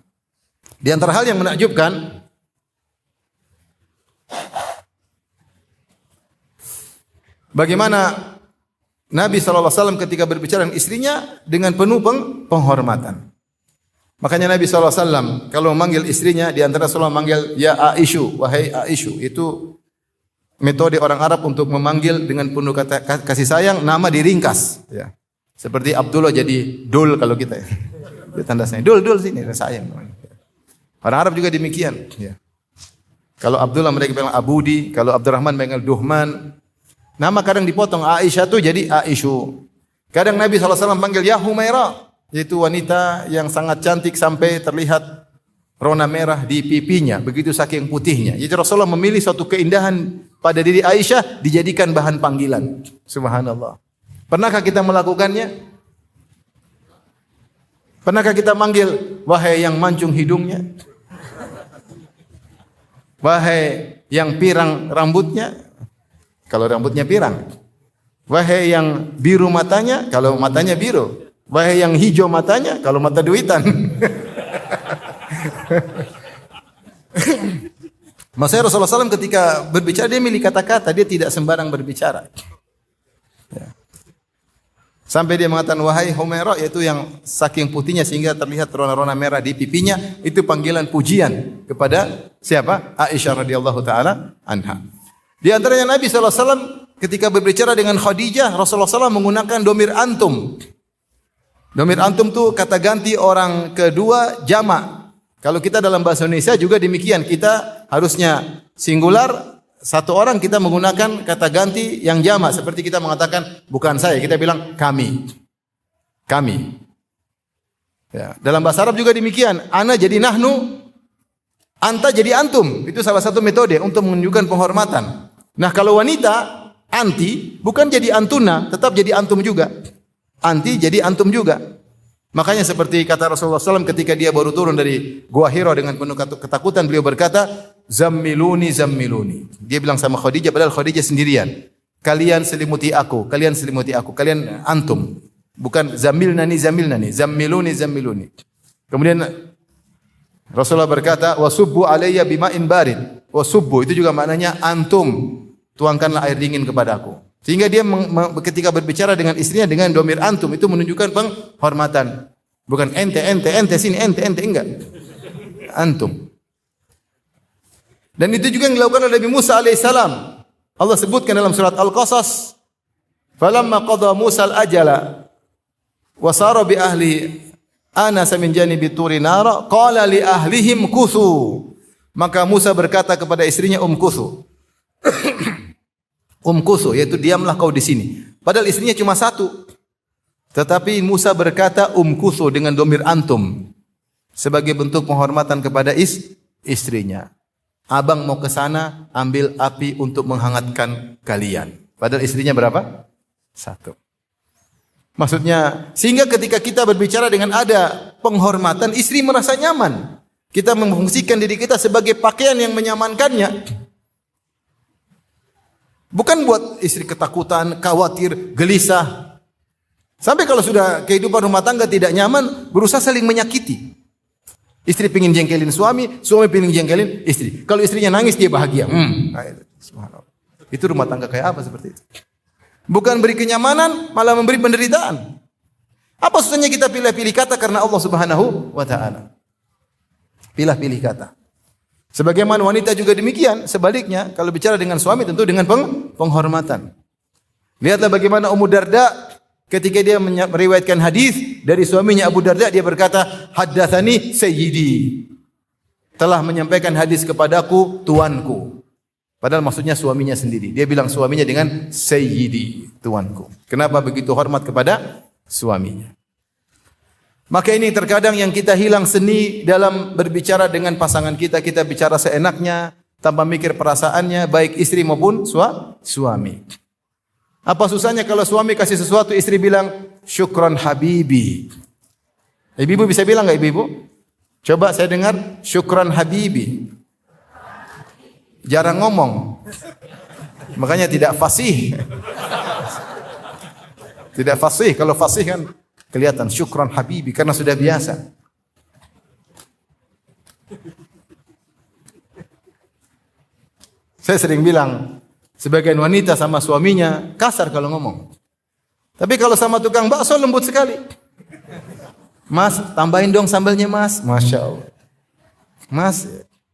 Di antara hal yang menakjubkan, bagaimana Nabi SAW ketika berbicara dengan istrinya dengan penuh penghormatan. Makanya Nabi SAW kalau memanggil istrinya, di antara Rasulullah memanggil ya Aisyu, wahai Aisyu. Itu metode orang Arab untuk memanggil dengan penuh kasih sayang, nama diringkas. Ya. Seperti Abdullah jadi Dul kalau kita. Itu tanda sayang. Dul sini, sayang. Orang Arab juga demikian. Ya. Kalau Abdullah mereka bilang Abudi, kalau Abdurrahman mereka Duhman. Nama kadang dipotong, Aisyah itu jadi Aisyu. Kadang Nabi SAW panggil ya Humaira, yaitu wanita yang sangat cantik sampai terlihat rona merah di pipinya, begitu saking putihnya. Jadi Rasulullah memilih suatu keindahan pada diri Aisyah dijadikan bahan panggilan. Subhanallah. Pernahkah kita melakukannya? Pernahkah kita manggil, wahai yang mancung hidungnya? Wahai yang pirang rambutnya? Kalau rambutnya pirang. Wahai yang biru matanya? Kalau matanya biru. Wahai yang hijau matanya? Kalau mata duitan. Maksudnya Rasulullah SAW ketika berbicara dia milih kata-kata, dia tidak sembarang berbicara. Ya. Sampai dia mengatakan wahai Humairah, yaitu yang saking putihnya sehingga terlihat rona-rona merah di pipinya, itu panggilan pujian kepada siapa? Aisyah radhiyallahu taala anha. Di antaranya Nabi SAW ketika berbicara dengan Khadijah, Rasulullah SAW menggunakan domir antum. Domir antum itu kata ganti orang kedua jamak. Kalau kita dalam bahasa Indonesia juga demikian, kita harusnya singular, satu orang kita menggunakan kata ganti yang jamak. Seperti kita mengatakan bukan saya, kita bilang kami. Kami. Ya. Dalam bahasa Arab juga demikian. Ana jadi nahnu, anta jadi antum. Itu salah satu metode untuk menunjukkan penghormatan. Nah kalau wanita, anti, bukan jadi antuna, tetap jadi antum juga. Anti jadi antum juga. Makanya seperti kata Rasulullah SAW ketika dia baru turun dari Gua Hira dengan penuh ketakutan, beliau berkata, Zammiluni, zammiluni. Dia bilang sama Khadijah, padahal Khadijah sendirian. Kalian selimuti aku, kalian selimuti aku, kalian antum. Bukan zamilnani, zamilnani. Zammiluni, zammiluni. Kemudian Rasulullah berkata, wasubbu alayya bima'in barid. Wasubbu, itu juga maknanya antum. Tuangkanlah air dingin kepadaku. Sehingga dia ketika berbicara dengan istrinya dengan domir antum, itu menunjukkan penghormatan. Bukan ente, sini, ente, enggak. Antum. Dan itu juga yang dilakukan oleh Nabi Musa alaihissalam. Allah sebutkan dalam surat Al-Qasas, "Falamma qada Musa al-ajala wa sara bi ahli anasa min janibi turi nara, qala li ahlihim kuthu." Maka Musa berkata kepada istrinya kuthu. Kuthu, yaitu diamlah kau di sini. Padahal istrinya cuma satu. Tetapi Musa berkata kuthu dengan domir antum sebagai bentuk penghormatan kepada istrinya. Abang mau ke sana, ambil api untuk menghangatkan kalian. Padahal istrinya berapa? Satu. Maksudnya, sehingga ketika kita berbicara dengan ada penghormatan, istri merasa nyaman. Kita memfungsikan diri kita sebagai pakaian yang menyamankannya. Bukan buat istri ketakutan, khawatir, gelisah. Sampai kalau sudah kehidupan rumah tangga tidak nyaman, berusaha saling menyakiti. Istri pingin jengkelin suami, suami pingin jengkelin istri. Kalau istrinya nangis, dia bahagia. Itu rumah tangga kayak apa seperti itu? Bukan beri kenyamanan, malah memberi penderitaan. Apa susahnya kita pilih-pilih kata karena Allah Subhanahu wa Ta'ala? Pilih-pilih kata. Sebagaimana wanita juga demikian, sebaliknya kalau bicara dengan suami tentu dengan penghormatan. Lihatlah bagaimana Ummu Darda ketika dia meriwayatkan hadis dari suaminya Abu Darda, dia berkata, "Haddatsani sayyidi." Telah menyampaikan hadis kepadaku tuanku. Padahal maksudnya suaminya sendiri. Dia bilang suaminya dengan sayyidi, tuanku. Kenapa begitu hormat kepada suaminya? Maka ini terkadang yang kita hilang seni dalam berbicara dengan pasangan kita. Kita bicara seenaknya, tanpa mikir perasaannya, baik istri maupun suami. Apa susahnya kalau suami kasih sesuatu, istri bilang, syukran habibi. Ibu bisa bilang enggak ibu? Coba saya dengar, syukran habibi. Jarang ngomong. Makanya tidak fasih. Tidak fasih. Kalau fasih kan kelihatan syukran habibi karena sudah biasa. Saya sering bilang, sebagian wanita sama suaminya kasar kalau ngomong. Tapi kalau sama tukang bakso lembut sekali. Mas, tambahin dong sambalnya mas. Masya Allah. Mas,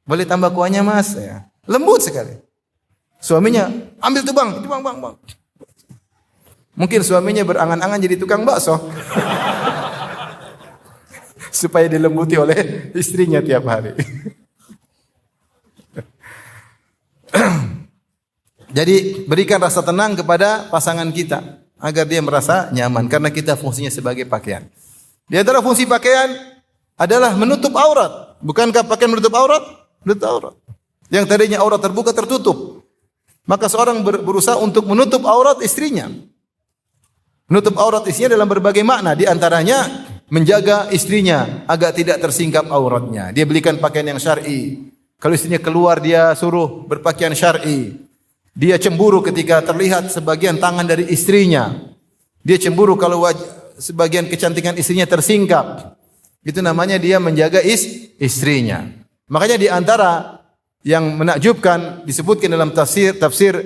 boleh tambah kuahnya mas. Ya. Lembut sekali. Suaminya, ambil tuh bang. Itu bang. Mungkin suaminya berangan-angan jadi tukang bakso. Supaya dilembuti oleh istrinya tiap hari. Jadi berikan rasa tenang kepada pasangan kita agar dia merasa nyaman karena kita fungsinya sebagai pakaian. Di antara fungsi pakaian adalah menutup aurat. Bukankah pakaian menutup aurat? Menutup aurat. Yang tadinya aurat terbuka tertutup. Maka seorang berusaha untuk menutup aurat istrinya. Menutup aurat istrinya dalam berbagai makna. Di antaranya menjaga istrinya agar tidak tersingkap auratnya. Dia belikan pakaian yang syar'i. Kalau istrinya keluar dia suruh berpakaian syar'i. Dia cemburu ketika terlihat sebagian tangan dari istrinya. Dia cemburu kalau sebagian kecantikan istrinya tersingkap. Itu namanya dia menjaga istrinya. Makanya di antara yang menakjubkan disebutkan dalam tafsir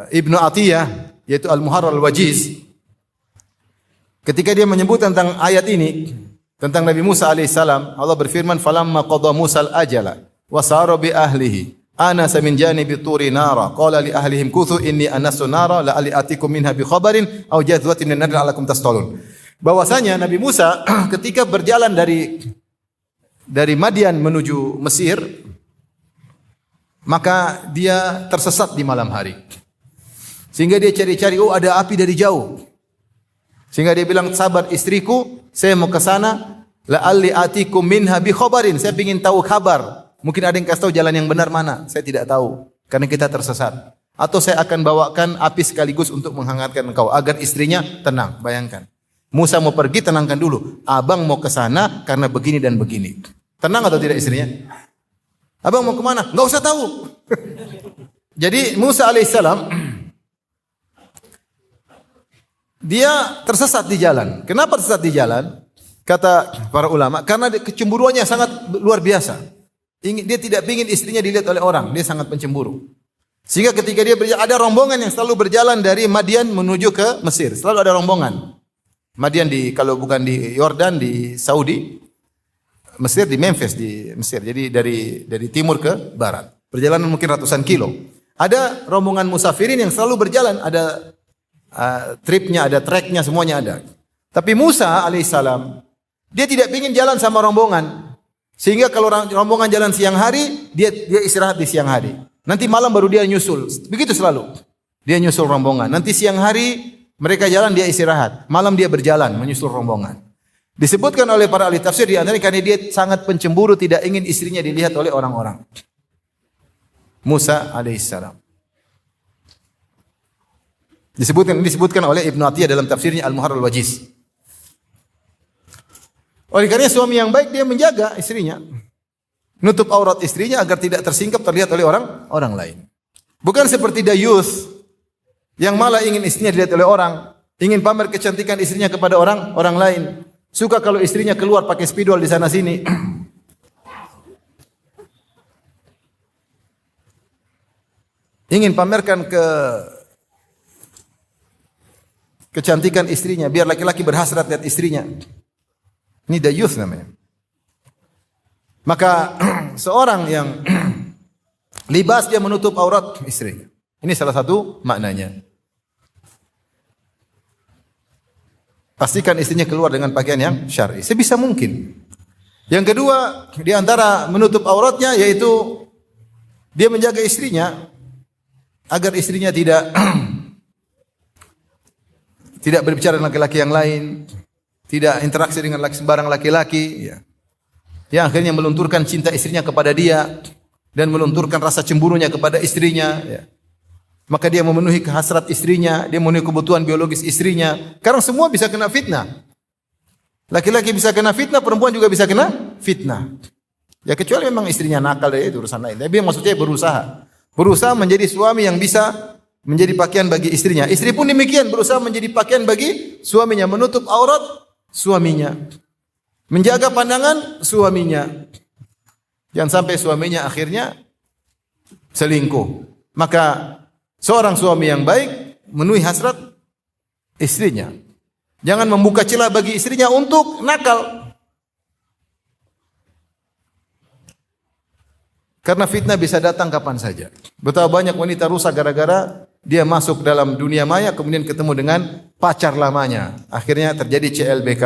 Ibnu Atiyah yaitu Al-Muharrar Al-Wajiz. Ketika dia menyebut tentang ayat ini tentang Nabi Musa alaihissalam, Allah berfirman, "Falamma qada Musa al-ajala wa sara bi ahlihi anasa min janibi turi nara qala li ahlihim kuthu inni anastu nara la atikum minha bi khabarin aw jadwatin min nar alakum tastalun." Bahwasanya Nabi Musa ketika berjalan dari Madian menuju Mesir, maka dia tersesat di malam hari. Sehingga dia cari-cari, oh ada api dari jauh. Sehingga dia bilang, sabar istriku, saya mau ke sana, la'alli atikum minha bi khabarin. Saya ingin tahu kabar. Mungkin ada yang kasih tahu jalan yang benar mana, saya tidak tahu karena kita tersesat. Atau saya akan bawakan api sekaligus untuk menghangatkan engkau agar istrinya tenang. Bayangkan. Musa mau pergi, tenangkan dulu. Abang mau ke sana karena begini dan begini. Tenang atau tidak istrinya? Abang mau kemana? Enggak usah tahu. Jadi Musa alaihissalam dia tersesat di jalan. Kenapa tersesat di jalan? Kata para ulama, karena kecemburuannya sangat luar biasa. Dia tidak ingin istrinya dilihat oleh orang. Dia sangat pencemburu. Sehingga ketika dia berjalan, ada rombongan yang selalu berjalan dari Madian menuju ke Mesir. Selalu ada rombongan. Madian kalau bukan di Yordan, di Saudi. Mesir di Memphis di Mesir. Jadi dari timur ke barat. Perjalanan mungkin ratusan kilo. Ada rombongan musafirin yang selalu berjalan, ada tripnya, ada treknya, semuanya ada. Tapi Musa alaihissalam dia tidak ingin jalan sama rombongan. Sehingga kalau rombongan jalan siang hari, dia istirahat di siang hari. Nanti malam baru dia nyusul. Begitu selalu. Dia nyusul rombongan. Nanti siang hari mereka jalan, dia istirahat. Malam dia berjalan menyusul rombongan. Disebutkan oleh para ahli tafsir di antaranya karena dia sangat pencemburu, tidak ingin istrinya dilihat oleh orang-orang. Musa alaihissalam. Disebutkan oleh Ibnu Atiyah dalam tafsirnya Al-Muharrar Al-Wajiz. Oleh karena suami yang baik dia menjaga istrinya. Nutup aurat istrinya agar tidak tersingkap terlihat oleh orang lain. Bukan seperti dayuth yang malah ingin istrinya dilihat oleh orang, ingin pamer kecantikan istrinya kepada orang lain. Suka kalau istrinya keluar pakai spidol di sana sini. Ingin pamerkan kecantikan istrinya biar laki-laki berhasrat lihat istrinya. Ini dayuth namanya. Maka seorang yang libas dia menutup aurat istrinya. Ini salah satu maknanya. Pastikan istrinya keluar dengan pakaian yang syar'i sebisa mungkin. Yang kedua, di antara menutup auratnya yaitu dia menjaga istrinya agar istrinya tidak berbicara dengan laki-laki yang lain, tidak interaksi dengan sembarang laki-laki, ya. Yang akhirnya melunturkan cinta istrinya kepada dia dan melunturkan rasa cemburunya kepada istrinya, ya. Maka dia memenuhi kehasrat istrinya, dia memenuhi kebutuhan biologis istrinya. Karena semua bisa kena fitnah. Laki-laki bisa kena fitnah, perempuan juga bisa kena fitnah. Ya kecuali memang istrinya nakal, itu urusan lain. Tapi maksudnya berusaha menjadi suami yang bisa menjadi pakaian bagi istrinya. Istri pun demikian, berusaha menjadi pakaian bagi suaminya, menutup aurat suaminya, menjaga pandangan suaminya. Jangan sampai suaminya akhirnya selingkuh. Maka seorang suami yang baik memenuhi hasrat istrinya. Jangan membuka celah bagi istrinya untuk nakal. Karena fitnah bisa datang kapan saja. Betapa banyak wanita rusak gara-gara dia masuk dalam dunia maya kemudian ketemu dengan pacar lamanya. Akhirnya terjadi CLBK.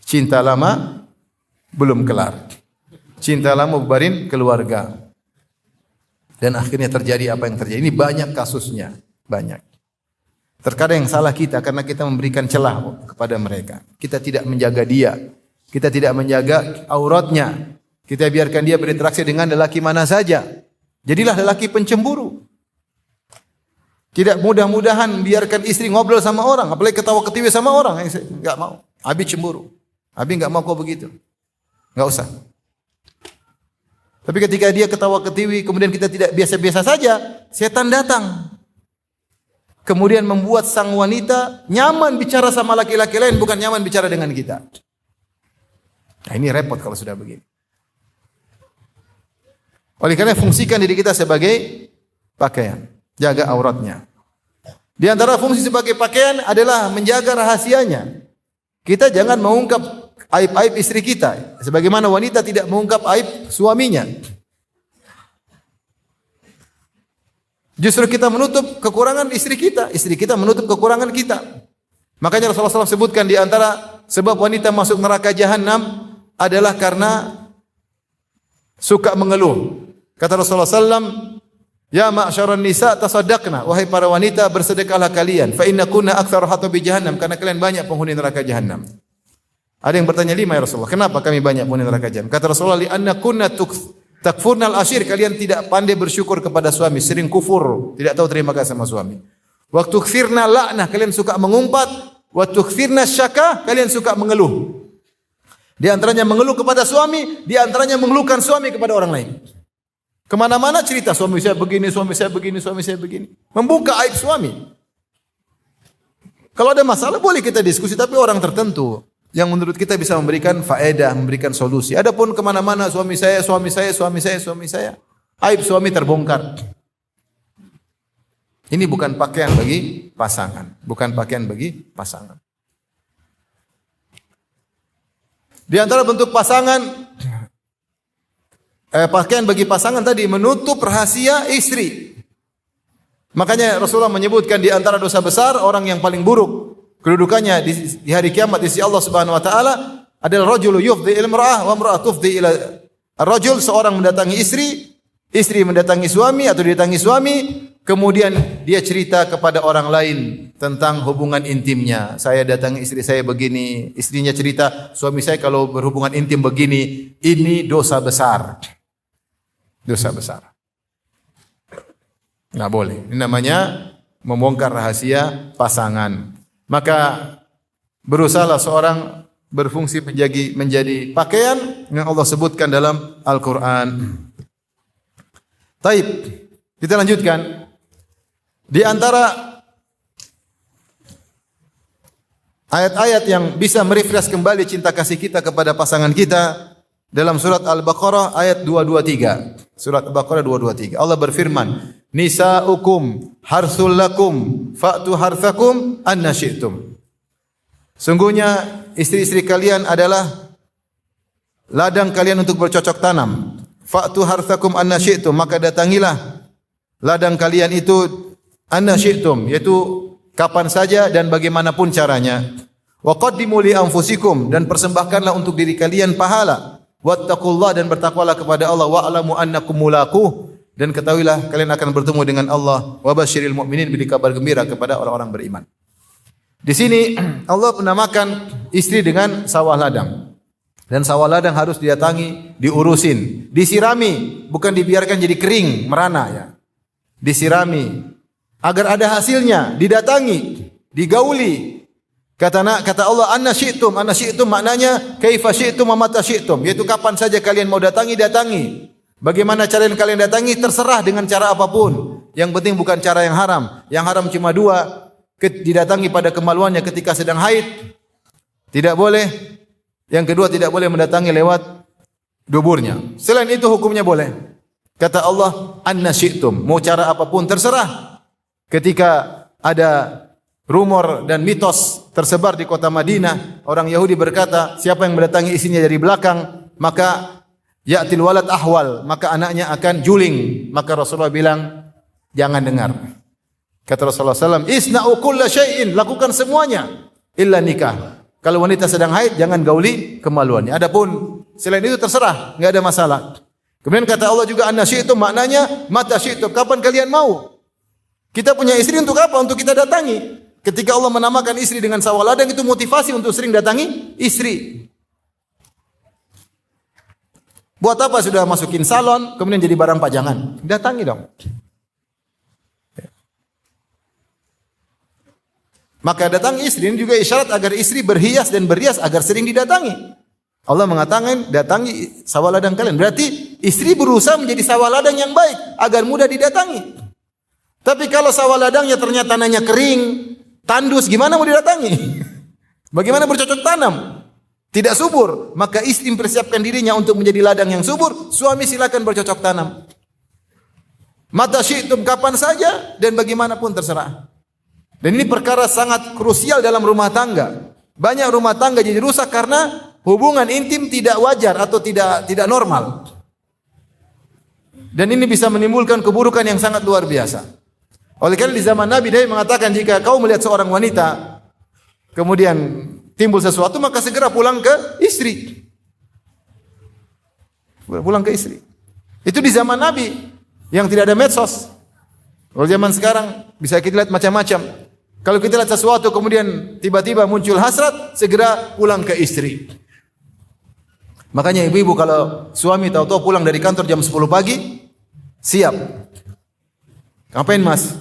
Cinta lama belum kelar. Cinta lama bubarin keluarga. Dan akhirnya terjadi apa yang terjadi. Ini banyak kasusnya. Banyak. Terkadang yang salah kita karena kita memberikan celah kepada mereka. Kita tidak menjaga dia. Kita tidak menjaga auratnya. Kita biarkan dia berinteraksi dengan lelaki mana saja. Jadilah lelaki pencemburu. Tidak mudah-mudahan biarkan istri ngobrol sama orang, apalagi ketawa ketiwi sama orang. Enggak mau. Abi cemburu. Abi enggak mau kau begitu. Enggak usah. Tapi ketika dia ketawa ketiwi, kemudian kita tidak biasa-biasa saja, setan datang. Kemudian membuat sang wanita nyaman bicara sama laki-laki lain, bukan nyaman bicara dengan kita. Nah, ini repot kalau sudah begini. Oleh karena fungsikan diri kita sebagai pakaian. Jaga auratnya. Di antara fungsi sebagai pakaian adalah menjaga rahasianya. Kita jangan mengungkap aib-aib istri kita. Sebagaimana wanita tidak mengungkap aib suaminya. Justru kita menutup kekurangan istri kita. Istri kita menutup kekurangan kita. Makanya Rasulullah SAW sebutkan di antara sebab wanita masuk neraka jahanam adalah karena suka mengeluh. Kata Rasulullah SAW, ya ma'syaran nisa tasaddaqna, wahai para wanita bersedekahlah kalian, fa innakunna aktsaru hatabi jahannam, karena kalian banyak penghuni neraka jahanam. Ada yang bertanya, lima ya Rasulullah, kenapa kami banyak penghuni neraka jahanam? Kata Rasulullah, li anna kunna takfurnal ashir, kalian tidak pandai bersyukur kepada suami, sering kufur, tidak tahu terima kasih sama suami. Wa tukthirna la'nah, kalian suka mengumpat, wa tukthirna syaka, kalian suka mengeluh. Di antaranya mengeluh kepada suami, di antaranya mengeluhkan suami kepada orang lain. Kemana-mana cerita, suami saya begini, suami saya begini, suami saya begini. Membuka aib suami. Kalau ada masalah boleh kita diskusi, tapi orang tertentu yang menurut kita bisa memberikan faedah, memberikan solusi. Adapun kemana-mana suami saya, suami saya, suami saya, suami saya. Aib suami terbongkar. Ini bukan pakaian bagi pasangan. Bukan pakaian bagi pasangan. Di antara bentuk pasangan, pakaian bagi pasangan tadi menutup rahasia istri. Makanya Rasulullah menyebutkan di antara dosa besar orang yang paling buruk kedudukannya di hari kiamat di sisi Allah Subhanahu wa taala adalah rajulu yufdi ila imra'ah wa imra'ah tufdi ila ar-rajul, seorang mendatangi istri, istri mendatangi suami atau didatangi suami, kemudian dia cerita kepada orang lain tentang hubungan intimnya. Saya datangi istri saya begini, istrinya cerita, suami saya kalau berhubungan intim begini, ini dosa besar. Dosa besar. Nggak boleh. Ini namanya membongkar rahasia pasangan. Maka berusahalah seorang berfungsi menjadi pakaian yang Allah sebutkan dalam Al-Quran. Taib. Kita lanjutkan. Di antara ayat-ayat yang bisa merefresh kembali cinta kasih kita kepada pasangan kita dalam surat Al-Baqarah ayat 223. Surat Al-Baqarah 223. Allah berfirman, "Nisa'ukum harsul lakum fa'tu harthakum anna syi'tum." Sungguhnya istri-istri kalian adalah ladang kalian untuk bercocok tanam. Fa'tu harthakum anna syi'tum, maka datangilah ladang kalian itu anna syi'tum, yaitu kapan saja dan bagaimanapun caranya. Wa qaddimu li anfusikum, dan persembahkanlah untuk diri kalian pahala. Wattaqullah, dan bertakwalah kepada Allah. Wa'lamu annakum mulaquh, dan ketahuilah kalian akan bertemu dengan Allah. Wa basyiril mu'minin, beri kabar gembira kepada orang-orang beriman. Di sini Allah menamakan istri dengan sawah ladang. Dan sawah ladang harus didatangi, diurusin, disirami, bukan dibiarkan jadi kering, merana ya. Disirami agar ada hasilnya, didatangi, digauli. Kata Allah, anna syi'tum maknanya kaifa syi'tum wa mata syi'tum, yaitu kapan saja kalian mau datangi, datangi. Bagaimana cara yang kalian datangi terserah dengan cara apapun. Yang penting bukan cara yang haram. Yang haram cuma dua, didatangi pada kemaluannya ketika sedang haid, tidak boleh. Yang kedua, tidak boleh mendatangi lewat duburnya. Selain itu hukumnya boleh. Kata Allah, anna syi'tum, mau cara apapun terserah. Ketika ada rumor dan mitos tersebar di kota Madinah, orang Yahudi berkata, siapa yang mendatangi istrinya dari belakang, maka ya'til walad ahwal, maka anaknya akan juling. Maka Rasulullah bilang, jangan dengar. Kata Rasulullah SAW, isna'u kulla syai'in, lakukan semuanya, illa nikah. Kalau wanita sedang haid, jangan gauli kemaluannya. Adapun selain itu terserah, enggak ada masalah. Kemudian kata Allah juga, anna syi'tum maknanya mata syi'tum, kapan kalian mau. Kita punya istri untuk apa? Untuk kita datangi. Ketika Allah menamakan istri dengan sawah ladang, itu motivasi untuk sering datangi istri. Buat apa sudah masukin salon, kemudian jadi barang pajangan? Datangi dong. Maka datangi istri ini juga isyarat agar istri berhias dan berhias agar sering didatangi. Allah mengatakan datangi sawah ladang kalian. Berarti istri berusaha menjadi sawah ladang yang baik agar mudah didatangi. Tapi kalau sawah ladangnya ternyata tanahnya kering, tandus, gimana mau didatangi? Bagaimana bercocok tanam? Tidak subur, maka istri mempersiapkan dirinya untuk menjadi ladang yang subur, suami silakan bercocok tanam. Mata syi'tum kapan saja dan bagaimanapun terserah. Dan ini perkara sangat krusial dalam rumah tangga. Banyak rumah tangga jadi rusak karena hubungan intim tidak wajar atau tidak normal. Dan ini bisa menimbulkan keburukan yang sangat luar biasa. Oleh karena di zaman Nabi dia mengatakan jika kau melihat seorang wanita kemudian timbul sesuatu maka segera pulang ke istri. Pulang ke istri. Itu di zaman Nabi yang tidak ada medsos. Kalau zaman sekarang bisa kita lihat macam-macam. Kalau kita lihat sesuatu kemudian tiba-tiba muncul hasrat, segera pulang ke istri. Makanya ibu-ibu kalau suami tahu-tahu pulang dari kantor jam 10 pagi, siap. Ngapain mas?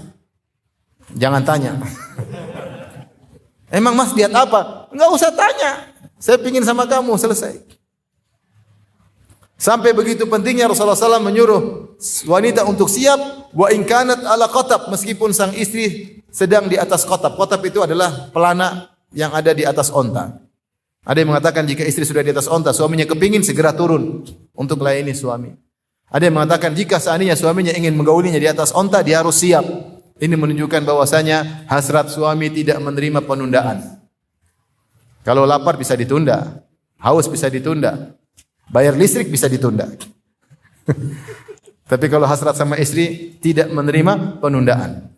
Jangan tanya. Emang mas lihat apa? Enggak usah tanya. Saya pingin sama kamu, selesai. Sampai begitu pentingnya Rasulullah SAW menyuruh wanita untuk siap wa in kanat ala qatab, meskipun sang istri sedang di atas qatab. Qatab itu adalah pelana yang ada di atas onta. Ada yang mengatakan jika istri sudah di atas onta, suaminya kepingin segera turun untuk melayani suami. Ada yang mengatakan jika seandainya suaminya ingin menggaulinya di atas onta, dia harus siap. Ini menunjukkan bahwasanya hasrat suami tidak menerima penundaan. Kalau lapar bisa ditunda, haus bisa ditunda, bayar listrik bisa ditunda. Tapi kalau hasrat sama istri tidak menerima penundaan.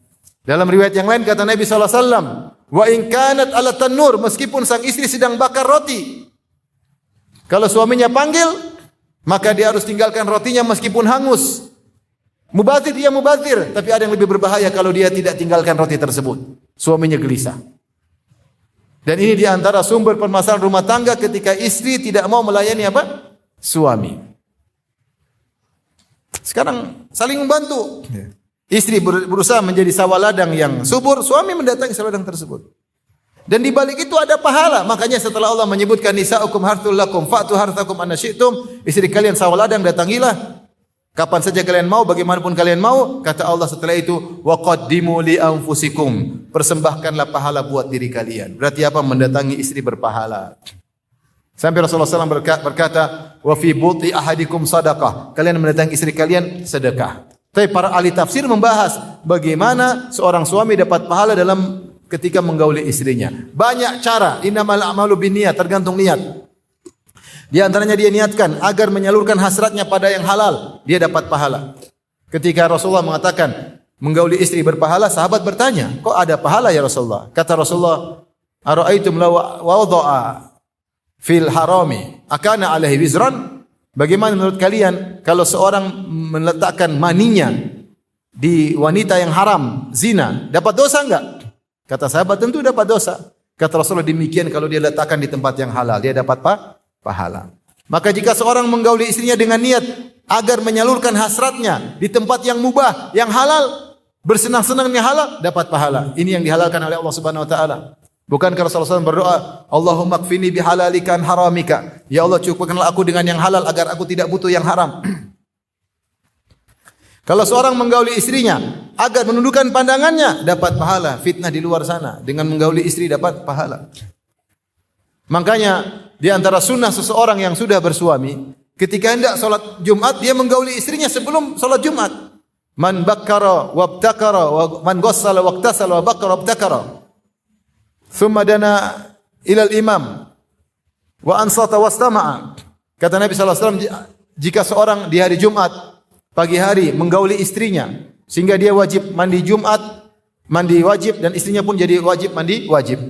Dalam riwayat yang lain kata Nabi SAW, wa in kanat ala tanur, meskipun sang istri sedang bakar roti, kalau suaminya panggil, maka dia harus tinggalkan rotinya meskipun hangus. Mubazir dia mubazir, tapi ada yang lebih berbahaya kalau dia tidak tinggalkan roti tersebut. Suaminya gelisah. Dan ini di antara sumber permasalahan rumah tangga ketika istri tidak mau melayani apa? Suami. Sekarang saling membantu. Istri berusaha menjadi sawah ladang yang subur, suami mendatangi sawah ladang tersebut. Dan di balik itu ada pahala. Makanya setelah Allah menyebutkan nisa'ukum harthul lakum fa'tu harthakum anna syi'tum, istri kalian sawah ladang, datangilah kapan saja kalian mau, bagaimanapun kalian mau. Kata Allah setelah itu, wa qaddimu li anfusikum, persembahkanlah pahala buat diri kalian. Berarti apa? Mendatangi istri berpahala. Sampai Rasulullah SAW berkata, wa fi buti ahadikum sadaqah, kalian mendatangi istri kalian sedekah. Tapi para ahli tafsir membahas bagaimana seorang suami dapat pahala dalam ketika menggauli istrinya. Banyak cara, innamal a'malu binniyat, tergantung niat. Di antaranya dia niatkan agar menyalurkan hasratnya pada yang halal, dia dapat pahala. Ketika Rasulullah mengatakan menggauli istri berpahala, sahabat bertanya, kok ada pahala ya Rasulullah? Kata Rasulullah, ara'aitum law wada'a fil harami akana alaihi wizran? Bagaimana menurut kalian kalau seorang meletakkan maninya di wanita yang haram, zina, dapat dosa enggak? Kata sahabat, tentu dapat dosa. Kata Rasulullah, demikian kalau dia letakkan di tempat yang halal, dia dapat pahala. Maka jika seorang menggauli istrinya dengan niat agar menyalurkan hasratnya di tempat yang mubah, yang halal, bersenang-senangnya halal, dapat pahala. Ini yang dihalalkan oleh Allah Subhanahu wa taala. Bukankah Rasulullah SAW berdoa, Allahumma kfini bihalalikan haramika. Ya Allah, cukupkanlah aku dengan yang halal agar aku tidak butuh yang haram. Kalau seorang menggauli istrinya agar menundukkan pandangannya, dapat pahala. Fitnah di luar sana, dengan menggauli istri dapat pahala. Makanya di antara sunnah seseorang yang sudah bersuami, ketika hendak salat Jumat, dia menggauli istrinya sebelum salat Jumat. Man bakkara wabtakara wa man ghassala waqtasala wa bakkara wabtakara. Thumma dana ilal imam wa ansata wastama'a. Kata Nabi SAW, jika seorang di hari Jumat pagi hari menggauli istrinya sehingga dia wajib mandi Jumat, mandi wajib, dan istrinya pun jadi wajib mandi wajib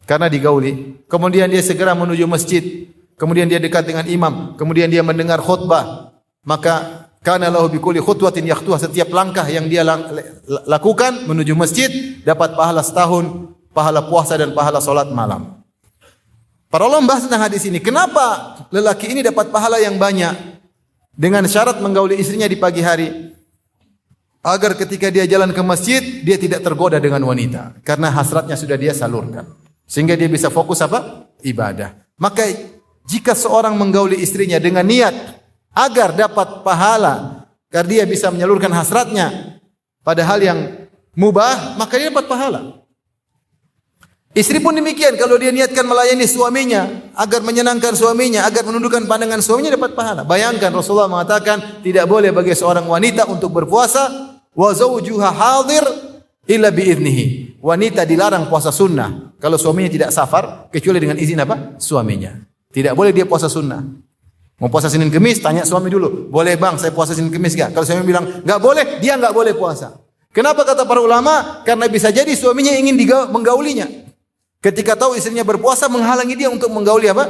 karena digauli. Kemudian dia segera menuju masjid, kemudian dia dekat dengan imam, kemudian dia mendengar khutbah, maka kana lahu bi kulli khutwatin yakhtuha, setiap langkah yang dia lakukan menuju masjid dapat pahala setahun, pahala puasa dan pahala salat malam. Para ulama bahas tentang hadis ini. Kenapa lelaki ini dapat pahala yang banyak dengan syarat menggauli istrinya di pagi hari? Agar ketika dia jalan ke masjid, dia tidak tergoda dengan wanita. Karena hasratnya sudah dia salurkan. Sehingga dia bisa fokus apa? Ibadah. Maka jika seorang menggauli istrinya dengan niat agar dapat pahala, agar dia bisa menyalurkan hasratnya pada hal yang mubah, maka dia dapat pahala. Istri pun demikian, kalau dia niatkan melayani suaminya, agar menyenangkan suaminya, agar menundukkan pandangan suaminya, dapat pahala. Bayangkan Rasulullah mengatakan, tidak boleh bagi seorang wanita untuk berpuasa, wa zawjuha hadir illa biiznihi. Wanita dilarang puasa sunnah kalau suaminya tidak safar, kecuali dengan izin apa? Suaminya. Tidak boleh dia puasa sunnah. Mau puasa Senin Kemis, tanya suami dulu. Boleh bang, saya puasa Senin Kemis gak? Kalau suami bilang gak boleh, dia gak boleh puasa. Kenapa kata para ulama? Karena bisa jadi suaminya ingin menggaulinya. Ketika tahu istrinya berpuasa, menghalangi dia untuk menggauli apa?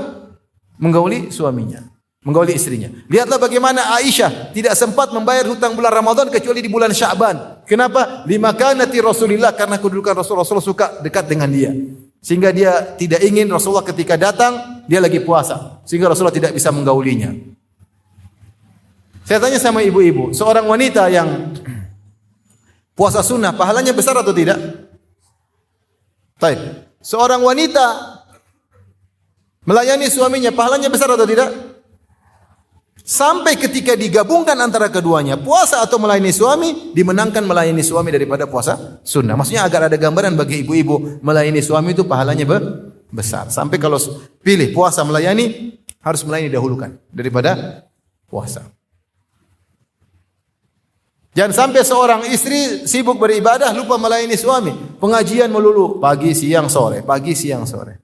Menggauli suaminya, menggauli istrinya. Lihatlah bagaimana Aisyah tidak sempat membayar hutang bulan Ramadan kecuali di bulan Sya'ban. Kenapa? Limakanati Rasulillah, karena kedudukan Rasulullah suka dekat dengan dia. Sehingga dia tidak ingin Rasulullah ketika datang, dia lagi puasa. Sehingga Rasulullah tidak bisa menggaulinya. Saya tanya sama ibu-ibu, seorang wanita yang puasa sunnah, pahalanya besar atau tidak? Baik. Seorang wanita melayani suaminya, pahalanya besar atau tidak? Sampai ketika digabungkan antara keduanya, puasa atau melayani suami, dimenangkan melayani suami daripada puasa sunnah. Maksudnya agar ada gambaran bagi ibu-ibu, melayani suami itu pahalanya besar. Sampai kalau pilih puasa melayani, harus melayani dahulukan daripada puasa. Jangan sampai seorang istri sibuk beribadah, lupa melayani suami. Pengajian melulu, pagi, siang, sore, pagi, siang, sore.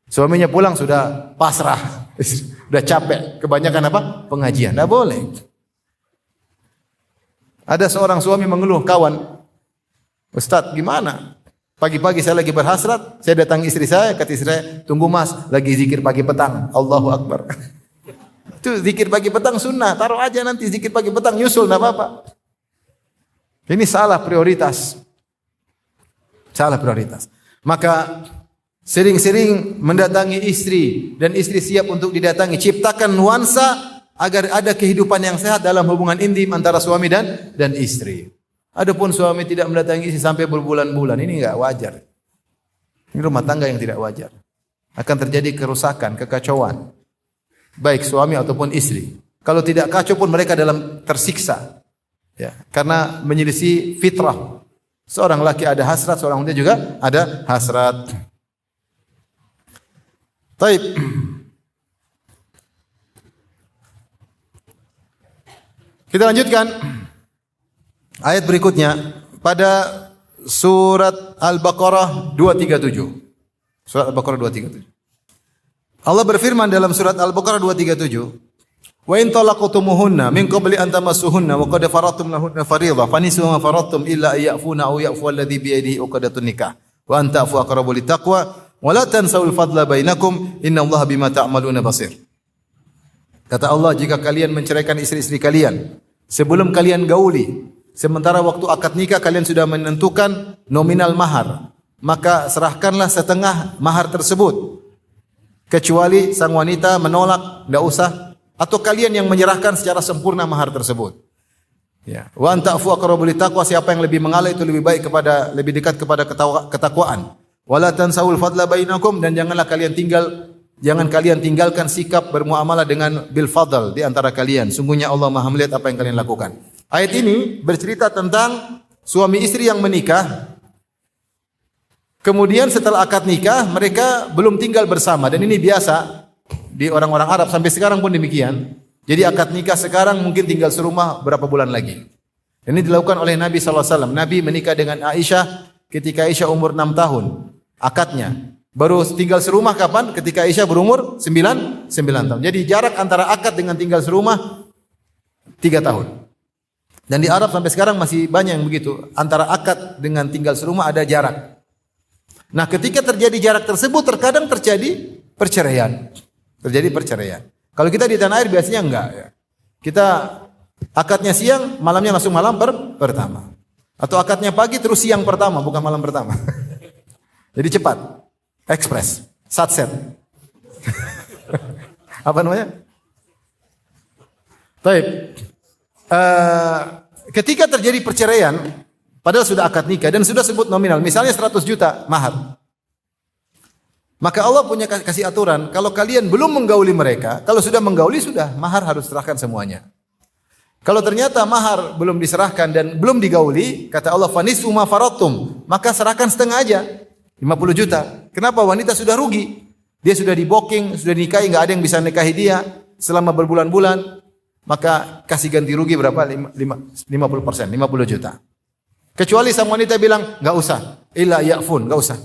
Suaminya pulang sudah pasrah, sudah capek. Kebanyakan apa? Pengajian. Tidak boleh. Ada seorang suami mengeluh, kawan, Ustaz, gimana? Pagi-pagi saya lagi berhasrat, saya datang istri saya, kata istri saya, tunggu mas, lagi zikir pagi petang. Allahu Akbar. Itu zikir pagi petang sunnah, taruh aja nanti zikir pagi petang, nyusul, tidak apa-apa. Ini salah prioritas. Salah prioritas. Maka sering-sering mendatangi istri dan istri siap untuk didatangi. Ciptakan nuansa agar ada kehidupan yang sehat dalam hubungan intim antara suami dan istri. Adapun suami tidak mendatangi istri sampai berbulan-bulan, ini enggak wajar. Ini rumah tangga yang tidak wajar. Akan terjadi kerusakan, kekacauan. Baik suami ataupun istri. Kalau tidak kacau pun mereka dalam tersiksa. Ya, karena menyelisih fitrah. Seorang laki ada hasrat, seorang wanita juga ada hasrat. Baik. Kita lanjutkan ayat berikutnya pada surat Al-Baqarah 237. Surat Al-Baqarah 237. Allah berfirman dalam surat Al-Baqarah 237, wa in talaqtumuhunna min qabli an tamassuhunna wa qad faradtum lahunna fariidha fanisfu ma faradtum illa ay ya'funa aw ya'fu alladhi bi yadihi uqdatun nikah wa an ta'fu aqrabu littaqwa wa la tansawul fadla bainakum innallaha bima ta'maluna basir. Kata Allah, jika kalian menceraikan istri-istri kalian sebelum kalian gauli, sementara waktu akad nikah kalian sudah menentukan nominal mahar, maka serahkanlah setengah mahar tersebut. Kecuali sang wanita menolak, tidak usah, atau kalian yang menyerahkan secara sempurna mahar tersebut. Ya. Wa anta'fu aqrabu littaqwa, siapa yang lebih mengalah itu lebih baik kepada, lebih dekat kepada ketakwaan. Wala tansawul fadla bainakum, dan jangan kalian tinggalkan sikap bermuamalah dengan bil fadl di antara kalian. Sungguhnya Allah Maha melihat apa yang kalian lakukan. Ayat ini bercerita tentang suami istri yang menikah. Kemudian setelah akad nikah mereka belum tinggal bersama, dan ini biasa di orang-orang Arab sampai sekarang pun demikian. Jadi akad nikah sekarang mungkin tinggal serumah berapa bulan lagi. Ini dilakukan oleh Nabi SAW. Nabi menikah dengan Aisyah ketika Aisyah umur 6 tahun. Akadnya. Baru tinggal serumah kapan? Ketika Aisyah berumur 9 tahun. Jadi jarak antara akad dengan tinggal serumah 3 tahun. Dan di Arab sampai sekarang masih banyak yang begitu. Antara akad dengan tinggal serumah ada jarak. Nah ketika terjadi jarak tersebut terkadang terjadi perceraian. Kalau kita di tanah air biasanya enggak ya. Kita akadnya siang, malamnya langsung malam pertama. Atau akadnya pagi terus siang pertama, bukan malam pertama. Jadi cepat. Ekspres, satset. Apa namanya? Taib. Ketika terjadi perceraian, padahal sudah akad nikah dan sudah sebut nominal, misalnya 100 juta mahar. Maka Allah punya kasih aturan, kalau kalian belum menggauli mereka, kalau sudah menggauli sudah, mahar harus serahkan semuanya. Kalau ternyata mahar belum diserahkan dan belum digauli, kata Allah, fanisfu ma faradtum, maka serahkan setengah aja, 50 juta. Kenapa? Wanita sudah rugi. Dia sudah di-booking, sudah nikahi, enggak ada yang bisa nikahi dia selama berbulan-bulan. Maka kasih ganti rugi berapa? 50%, 50 juta. Kecuali sang wanita bilang, enggak usah, illa ya'fun, enggak usah.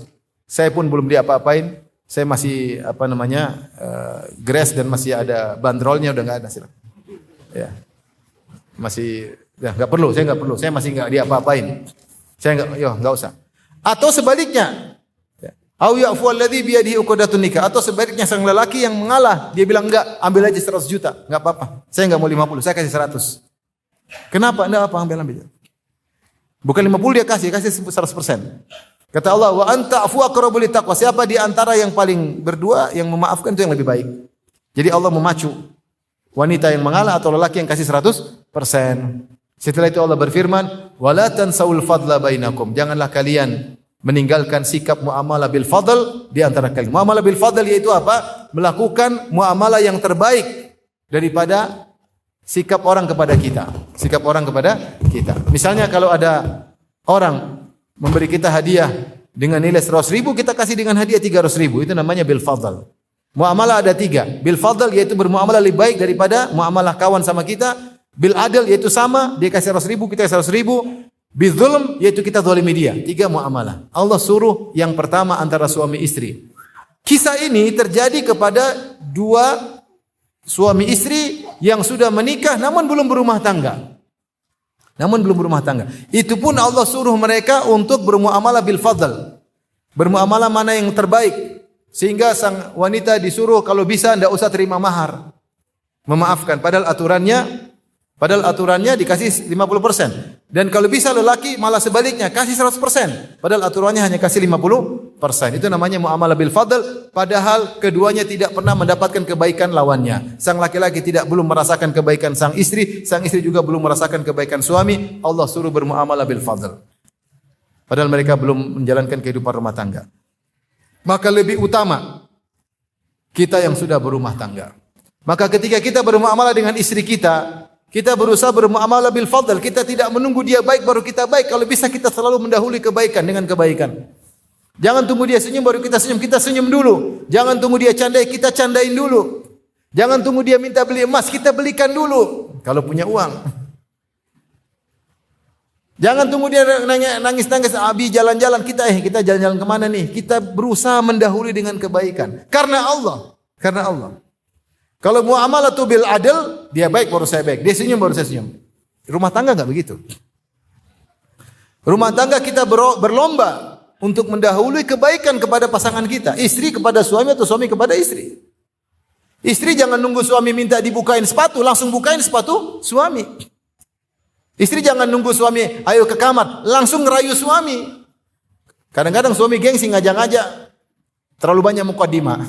Saya pun belum diapa-apain, saya masih grace dan masih ada bandrolnya, udah enggak ada, silakan. Ya. Masih enggak perlu, saya masih enggak diapa-apain. Saya enggak usah. Atau sebaliknya, au ya'fu alladhi bi yadihi uqdatun nikah, atau sebaliknya sang lelaki yang mengalah, dia bilang enggak, ambil aja 100 juta, enggak apa-apa. Saya enggak mau 50, saya kasih 100. Kenapa? Enggak apa, ambil. Bukan 50 dia kasih 100%. Kata Allah, wa anta afu aqrabu littaqwa. Siapa di antara yang paling berdua yang memaafkan itu yang lebih baik. Jadi Allah memacu wanita yang mengalah atau lelaki yang kasih 100%. Setelah itu Allah berfirman, wala tansaul fadla bainakum. Janganlah kalian meninggalkan sikap muamalah bil fadl di antara kalian. Muamalah bil fadl yaitu apa? Melakukan muamalah yang terbaik daripada sikap orang kepada kita. Sikap orang kepada kita. Misalnya kalau ada orang memberi kita hadiah dengan nilai 100.000, kita kasih dengan hadiah 300.000. Itu namanya bil fadl. Muamalah ada 3. Bil fadl yaitu bermuamalah lebih baik daripada muamalah kawan sama kita. Bil adl yaitu sama, dia kasih 100.000, kita kasih 100.000. Bizulm yaitu kita zalimi dia. 3 muamalah. Allah suruh yang pertama antara suami istri. Kisah ini terjadi kepada 2 suami istri yang sudah menikah namun belum berumah tangga. Itu pun Allah suruh mereka untuk bermuamalah bil fadl. Bermuamalah mana yang terbaik. Sehingga sang wanita disuruh kalau bisa tidak usah terima mahar. Memaafkan. Padahal aturannya dikasih 50%. Dan kalau bisa lelaki malah sebaliknya, kasih 100%. Padahal aturannya hanya kasih 50%. Itu namanya muamalah bil fadl. Padahal keduanya tidak pernah mendapatkan kebaikan lawannya. Sang laki-laki belum merasakan kebaikan sang istri juga belum merasakan kebaikan suami. Allah suruh bermuamalah bil fadl. Padahal mereka belum menjalankan kehidupan rumah tangga. Maka lebih utama kita yang sudah berumah tangga. Maka ketika kita bermuamalah dengan istri kita berusaha bermuamalah bil fadl. Kita tidak menunggu dia baik baru kita baik. Kalau bisa kita selalu mendahului kebaikan dengan kebaikan. Jangan tunggu dia senyum baru kita senyum dulu. Jangan tunggu dia candai, kita candain dulu. Jangan tunggu dia minta beli emas, kita belikan dulu. Kalau punya uang. Jangan tunggu dia nangis-nangis, abi jalan-jalan, kita jalan-jalan kemana nih? Kita berusaha mendahului dengan kebaikan. Karena Allah. Kalau muamalah tu bil adl, dia baik baru saya baik. Dia senyum baru saya senyum. Rumah tangga enggak begitu. Rumah tangga kita berlomba untuk mendahului kebaikan kepada pasangan kita. Istri kepada suami atau suami kepada istri. Istri jangan nunggu suami minta dibukain sepatu, langsung bukain sepatu suami. Istri jangan nunggu suami, ayo ke kamar, langsung ngerayu suami. Kadang-kadang suami gengsi ngajak-ngajak. Terlalu banyak mukadimah.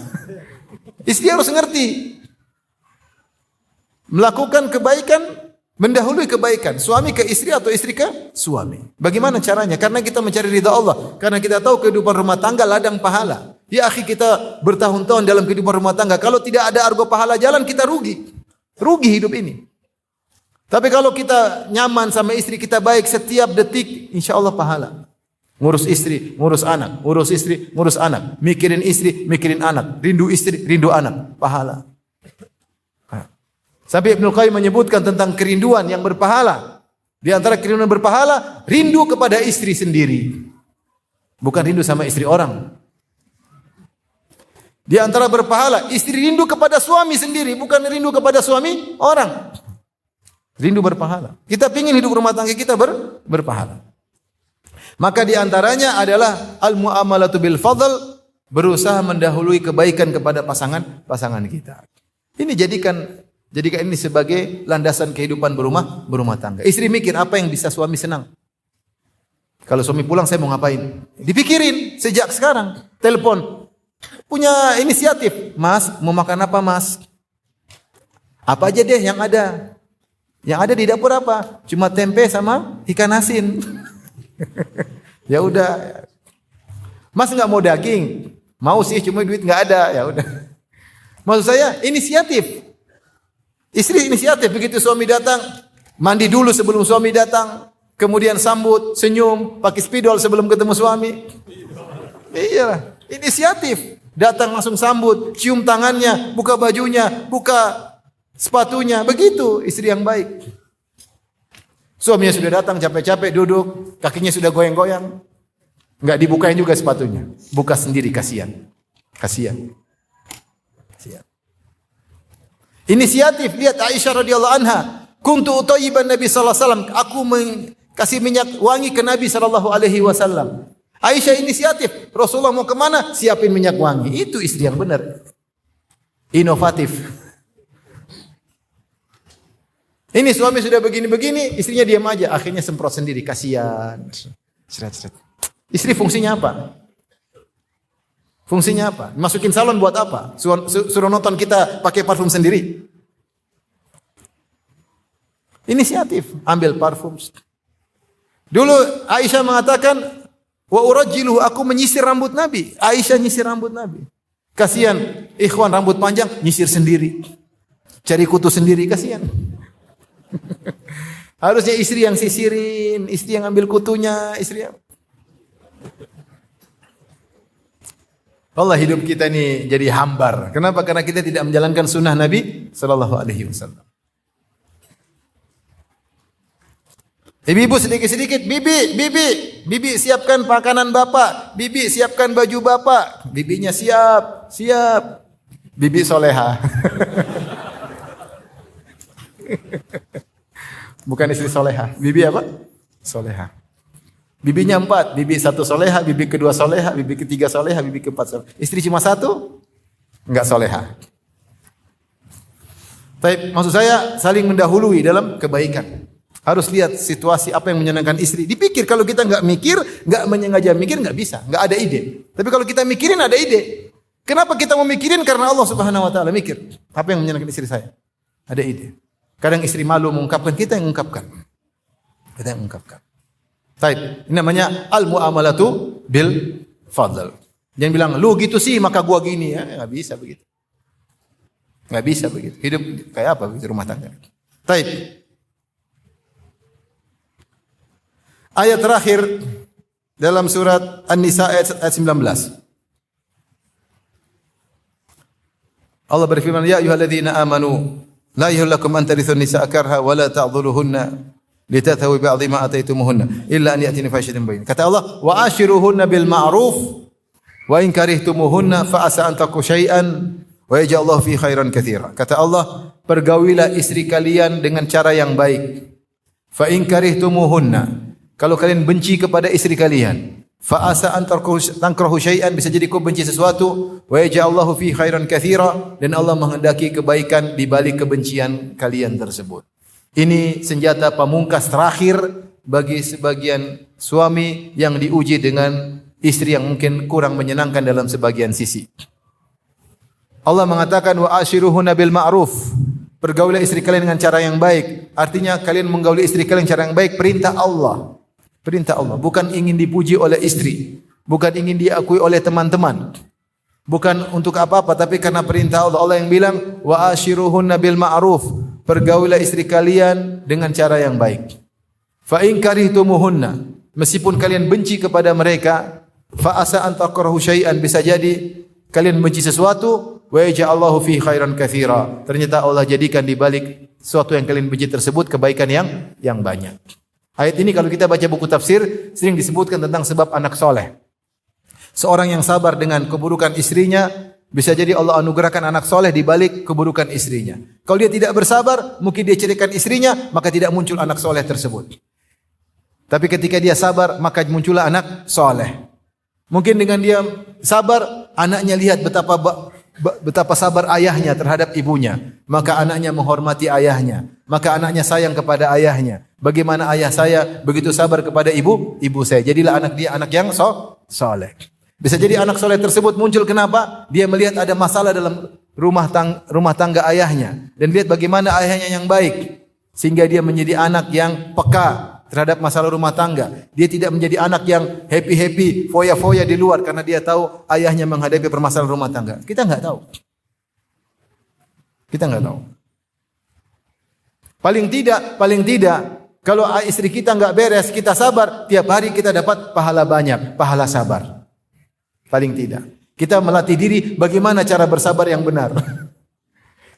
Istri harus ngerti. Melakukan kebaikan, mendahului kebaikan. Suami ke istri atau istri ke suami. Bagaimana caranya? Karena kita mencari ridha Allah. Karena kita tahu kehidupan rumah tangga ladang pahala. Ya akhi, kita bertahun-tahun dalam kehidupan rumah tangga. Kalau tidak ada argo pahala jalan, kita rugi. Rugi hidup ini. Tapi kalau kita nyaman sama istri, kita baik setiap detik, insya Allah pahala. Ngurus istri, ngurus anak. Ngurus istri, ngurus anak. Mikirin istri, mikirin anak. Rindu istri, rindu anak. Pahala. Sampai Ibnu Qayyim menyebutkan tentang kerinduan yang berpahala. Di antara kerinduan berpahala, rindu kepada istri sendiri. Bukan rindu sama istri orang. Di antara berpahala, istri rindu kepada suami sendiri, bukan rindu kepada suami orang. Rindu berpahala. Kita ingin hidup rumah tangga kita berpahala. Maka di antaranya adalah al-mu'amalatu bil fadl, berusaha mendahului kebaikan kepada pasangan kita. Ini jadikan ini sebagai landasan kehidupan berumah tangga. Istri mikir apa yang bisa suami senang. Kalau suami pulang saya mau ngapain? Dipikirin sejak sekarang. Telepon. punya inisiatif. Mas, mau makan apa mas? Apa aja deh yang ada. Yang ada di dapur apa? Cuma tempe sama ikan asin. Ya udah. Mas nggak mau daging? Mau sih, cuma duit nggak ada. Ya udah. Maksud saya inisiatif. Istri inisiatif, begitu suami datang, mandi dulu sebelum suami datang, kemudian sambut, senyum, pakai spidol sebelum ketemu suami. Iya, inisiatif. Datang langsung sambut, cium tangannya, buka bajunya, buka sepatunya. Begitu istri yang baik. Suaminya sudah datang capek-capek duduk, kakinya sudah goyang-goyang. Enggak dibukain juga sepatunya. Buka sendiri, kasihan. Kasihan. Inisiatif, lihat Aisyah radhiyallahu anha, kuntu utayyiban Nabi sallallahu alaihi wasallam, aku kasih minyak wangi ke Nabi sallallahu alaihi wasallam. Aisyah inisiatif, Rasulullah mau kemana? Siapin minyak wangi. Itu istri yang benar. Inovatif. Ini suami sudah begini-begini, istrinya diam aja, akhirnya semprot sendiri, kasihan. Seret-seret. Istri fungsinya apa? Fungsinya apa? Masukin salon buat apa? Suruh nonton kita pakai parfum sendiri. Inisiatif, ambil parfum. Dulu Aisyah mengatakan, wa urajjiluhu, aku menyisir rambut Nabi. Aisyah nyisir rambut Nabi. Kasihan, ikhwan rambut panjang nyisir sendiri. Cari kutu sendiri, kasihan. Harusnya istri yang sisirin, istri yang ambil kutunya, istri yang... Allah, hidup kita ini jadi hambar. Kenapa? Karena kita tidak menjalankan sunnah Nabi sallallahu alaihi wasallam. Ibu-ibu sedikit-sedikit, bibi siapkan makanan bapak, bibi siapkan baju bapak. Bibinya siap. Bibi soleha. Bukan istri soleha. Bibi apa? Soleha. Bibinya 4, bibi 1 soleha, bibi kedua soleha, bibi ketiga soleha, bibi keempat soleha. Istri cuma 1, enggak soleha. Tapi maksud saya saling mendahului dalam kebaikan. Harus lihat situasi apa yang menyenangkan istri. Dipikir, kalau kita enggak mikir, enggak menyengaja mikir, enggak bisa, enggak ada ide. Tapi kalau kita mikirin ada ide. Kenapa kita mau mikirin? Karena Allah Subhanahu wa taala mikir. Apa yang menyenangkan istri saya? Ada ide. Kadang istri malu mengungkapkan, kita yang mengungkapkan. Kita yang mengungkapkan. Baik, ini namanya al-mu'amalatu bil fadl. Jangan bilang, lu gitu sih maka gua gini. Ya, enggak bisa begitu. Enggak bisa begitu. Hidup kayak apa begitu rumah tangga. Baik. Ayat terakhir dalam surat An-Nisa ayat 19. Allah berfirman, ya ayyuhalladzina amanu la yahillakum an tarithun nisaa karha wa la ta'dhuluhunna litathawi ba'dhi ma ataitumuhunna illa an ya'tina fahishatin bayyinah. Kata Allah, wa ashiruhunna bil ma'ruf wa in karihtumuhunna fa asa an taqu syai'an wa yaj'allahu fi khairan katsira. Kata Allah, pergaulilah istri kalian dengan cara yang baik. Fa in karihtumuhunna, kalau kalian benci kepada istri kalian, fa asa an tankrahu syai'an, bisa jadi kau benci sesuatu, wa yaj'allahu fi khairan katsira, dan Allah menghendaki kebaikan di balik kebencian kalian tersebut. Ini senjata pamungkas terakhir bagi sebagian suami yang diuji dengan istri yang mungkin kurang menyenangkan dalam sebagian sisi. Allah mengatakan wa ashiruhunna bil ma'ruf. Pergaulilah istri kalian dengan cara yang baik. Artinya kalian menggauli istri kalian dengan cara yang baik, perintah Allah. Perintah Allah, bukan ingin dipuji oleh istri, bukan ingin diakui oleh teman-teman. Bukan untuk apa-apa, tapi karena perintah Allah. Allah yang bilang wa ashiruhunna bil ma'ruf. Pergaulilah istri kalian dengan cara yang baik. Fa in karihtumuhunna, meskipun kalian benci kepada mereka, fa asa an takrahu syai'an, bisa jadi kalian benci sesuatu, wa yaj'allahu fi khairan katsira. Ternyata Allah jadikan di balik sesuatu yang kalian benci tersebut kebaikan yang banyak. Ayat ini kalau kita baca buku tafsir sering disebutkan tentang sebab anak soleh. Seorang yang sabar dengan keburukan istrinya, bisa jadi Allah anugerahkan anak soleh di balik keburukan istrinya. Kalau dia tidak bersabar, mungkin dia ceraikan istrinya, maka tidak muncul anak soleh tersebut. Tapi ketika dia sabar, maka muncullah anak soleh. Mungkin dengan dia sabar, anaknya lihat betapa sabar ayahnya terhadap ibunya. Maka anaknya menghormati ayahnya. Maka anaknya sayang kepada ayahnya. Bagaimana ayah saya begitu sabar kepada ibu saya. Jadilah anak dia anak yang soleh. Bisa jadi anak soleh tersebut muncul kenapa? Dia melihat ada masalah dalam rumah tangga ayahnya dan lihat bagaimana ayahnya yang baik sehingga dia menjadi anak yang peka terhadap masalah rumah tangga. Dia tidak menjadi anak yang happy-happy, foya-foya di luar karena dia tahu ayahnya menghadapi permasalahan rumah tangga. Kita enggak tahu. Kita enggak tahu. Paling tidak kalau istri kita enggak beres, kita sabar, tiap hari kita dapat pahala banyak, pahala sabar. Paling tidak. Kita melatih diri bagaimana cara bersabar yang benar.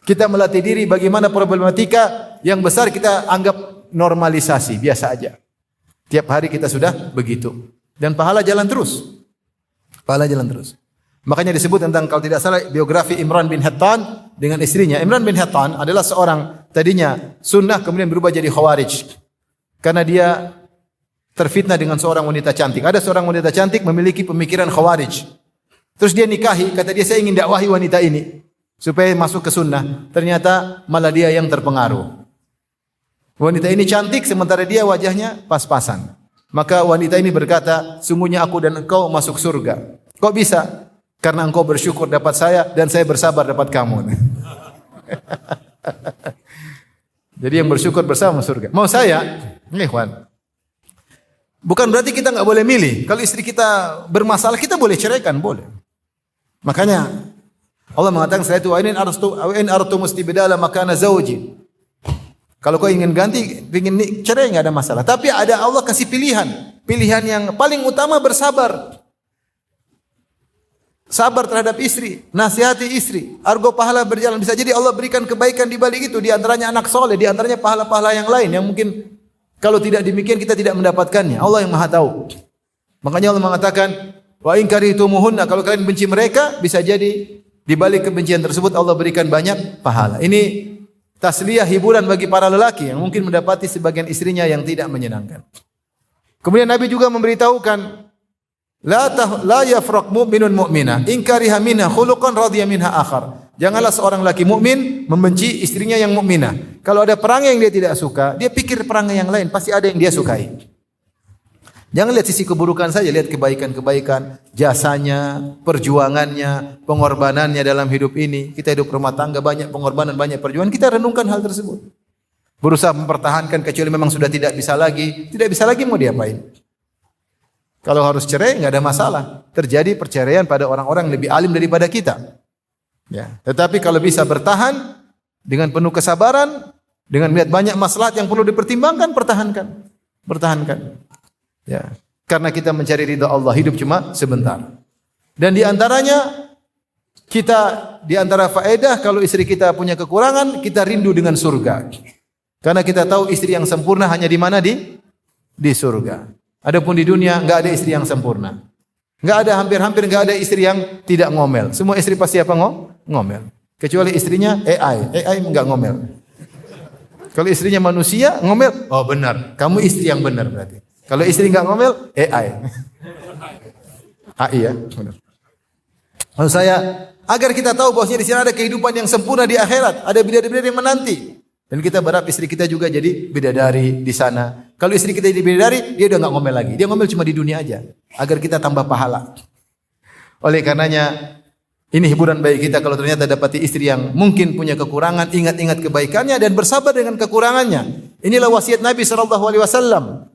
Kita melatih diri bagaimana problematika yang besar kita anggap normalisasi, biasa aja. Tiap hari kita sudah begitu. Dan pahala jalan terus. Pahala jalan terus. Makanya disebut tentang kalau tidak salah biografi Imran bin Hattan dengan istrinya. Imran bin Hattan adalah seorang tadinya sunnah kemudian berubah jadi khawarij. Karena dia terfitnah dengan seorang wanita cantik. Ada seorang wanita cantik memiliki pemikiran khawarij. Terus dia nikahi, kata dia saya ingin dakwahi wanita ini supaya masuk ke sunnah. Ternyata malah dia yang terpengaruh. Wanita ini cantik sementara dia wajahnya pas-pasan. Maka wanita ini berkata, sungguhnya aku dan engkau masuk surga. Kok bisa? Karena engkau bersyukur dapat saya dan saya bersabar dapat kamu. Jadi yang bersyukur bersama surga. Mau saya? Ikhwan. Bukan berarti kita enggak boleh milih. Kalau istri kita bermasalah, kita boleh ceraikan, boleh. Makanya Allah mengatakan setelah itu wa in artu mustibdala makana zawji. Kalau kau ingin ganti, ingin cerai enggak ada masalah. Tapi ada Allah kasih pilihan. Pilihan yang paling utama bersabar. Sabar terhadap istri, nasihati istri, argo pahala berjalan. Bisa jadi Allah berikan kebaikan di balik itu, di antaranya anak soleh, di antaranya pahala-pahala yang lain yang mungkin kalau tidak demikian kita tidak mendapatkannya. Allah yang Maha tahu. Makanya Allah mengatakan, wa in karihtumuhunna, kalau kalian benci mereka, bisa jadi di balik kebencian tersebut Allah berikan banyak pahala. Ini tasliyah hiburan bagi para lelaki yang mungkin mendapati sebagian istrinya yang tidak menyenangkan. Kemudian Nabi juga memberitahukan, la yafraq mu'minun mu'mina in kariha minha khuluqan radiya minha akhar. Janganlah seorang laki mukmin membenci istrinya yang mukminah. Kalau ada perangai yang dia tidak suka, dia pikir perangai yang lain pasti ada yang dia sukai. Jangan lihat sisi keburukan saja, lihat kebaikan-kebaikan, jasanya, perjuangannya, pengorbanannya dalam hidup ini. Kita hidup rumah tangga banyak pengorbanan, banyak perjuangan, kita renungkan hal tersebut. Berusaha mempertahankan kecuali memang sudah tidak bisa lagi mau diapain? Kalau harus cerai enggak ada masalah. Terjadi perceraian pada orang-orang yang lebih alim daripada kita. Ya, tetapi kalau bisa bertahan dengan penuh kesabaran, dengan melihat banyak maslahat yang perlu dipertimbangkan, pertahankan. Ya, karena kita mencari ridha Allah, hidup cuma sebentar. Dan di antaranya di antara faedah kalau istri kita punya kekurangan, kita rindu dengan surga. Karena kita tahu istri yang sempurna hanya di mana di surga. Adapun di dunia enggak ada istri yang sempurna. Enggak ada, hampir enggak ada istri yang tidak ngomel. Semua istri pasti apa ngomel. Kecuali istrinya AI enggak ngomel. Kalau istrinya manusia ngomel, oh benar, kamu istri yang benar berarti. Kalau istri enggak ngomel, AI ya, benar. Maksud saya, agar kita tahu bahwasanya di sini ada kehidupan yang sempurna di akhirat, ada bidadari yang menanti. Dan kita berharap istri kita juga jadi bidadari di sana. Kalau istri kita jadi bidadari, dia udah enggak ngomel lagi. Dia ngomel cuma di dunia aja, agar kita tambah pahala. Oleh karenanya, ini hiburan bagi kita kalau ternyata dapati istri yang mungkin punya kekurangan, ingat-ingat kebaikannya dan bersabar dengan kekurangannya. Inilah wasiat Nabi SAW.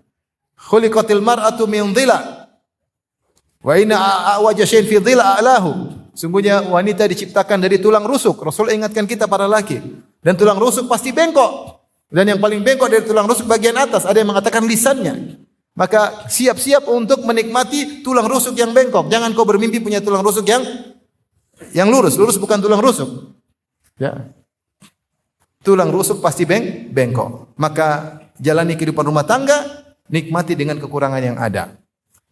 Khuliqatil mar'atu min dhila. Wa inna a'waja syai'in fi dhila a'lahu. Sungguhnya wanita diciptakan dari tulang rusuk. Rasul ingatkan kita para laki. Dan tulang rusuk pasti bengkok. Dan yang paling bengkok dari tulang rusuk bagian atas. Ada yang mengatakan lisannya. Maka siap-siap untuk menikmati tulang rusuk yang bengkok. Jangan kau bermimpi punya tulang rusuk yang lurus. Lurus bukan tulang rusuk. Ya. Tulang rusuk pasti bengkok. Maka jalani kehidupan rumah tangga, nikmati dengan kekurangan yang ada.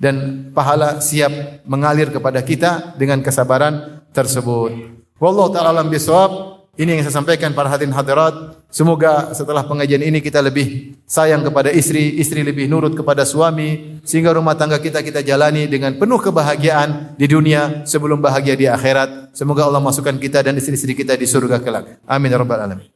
Dan pahala siap mengalir kepada kita dengan kesabaran tersebut. Wallahu ta'ala alam bisawab. Ini yang saya sampaikan para hadirin hadirat. Semoga setelah pengajian ini kita lebih sayang kepada istri, istri lebih nurut kepada suami, sehingga rumah tangga kita jalani dengan penuh kebahagiaan di dunia sebelum bahagia di akhirat. Semoga Allah masukkan kita dan istri-istri kita di surga kelak. Amin ya rabbal alamin.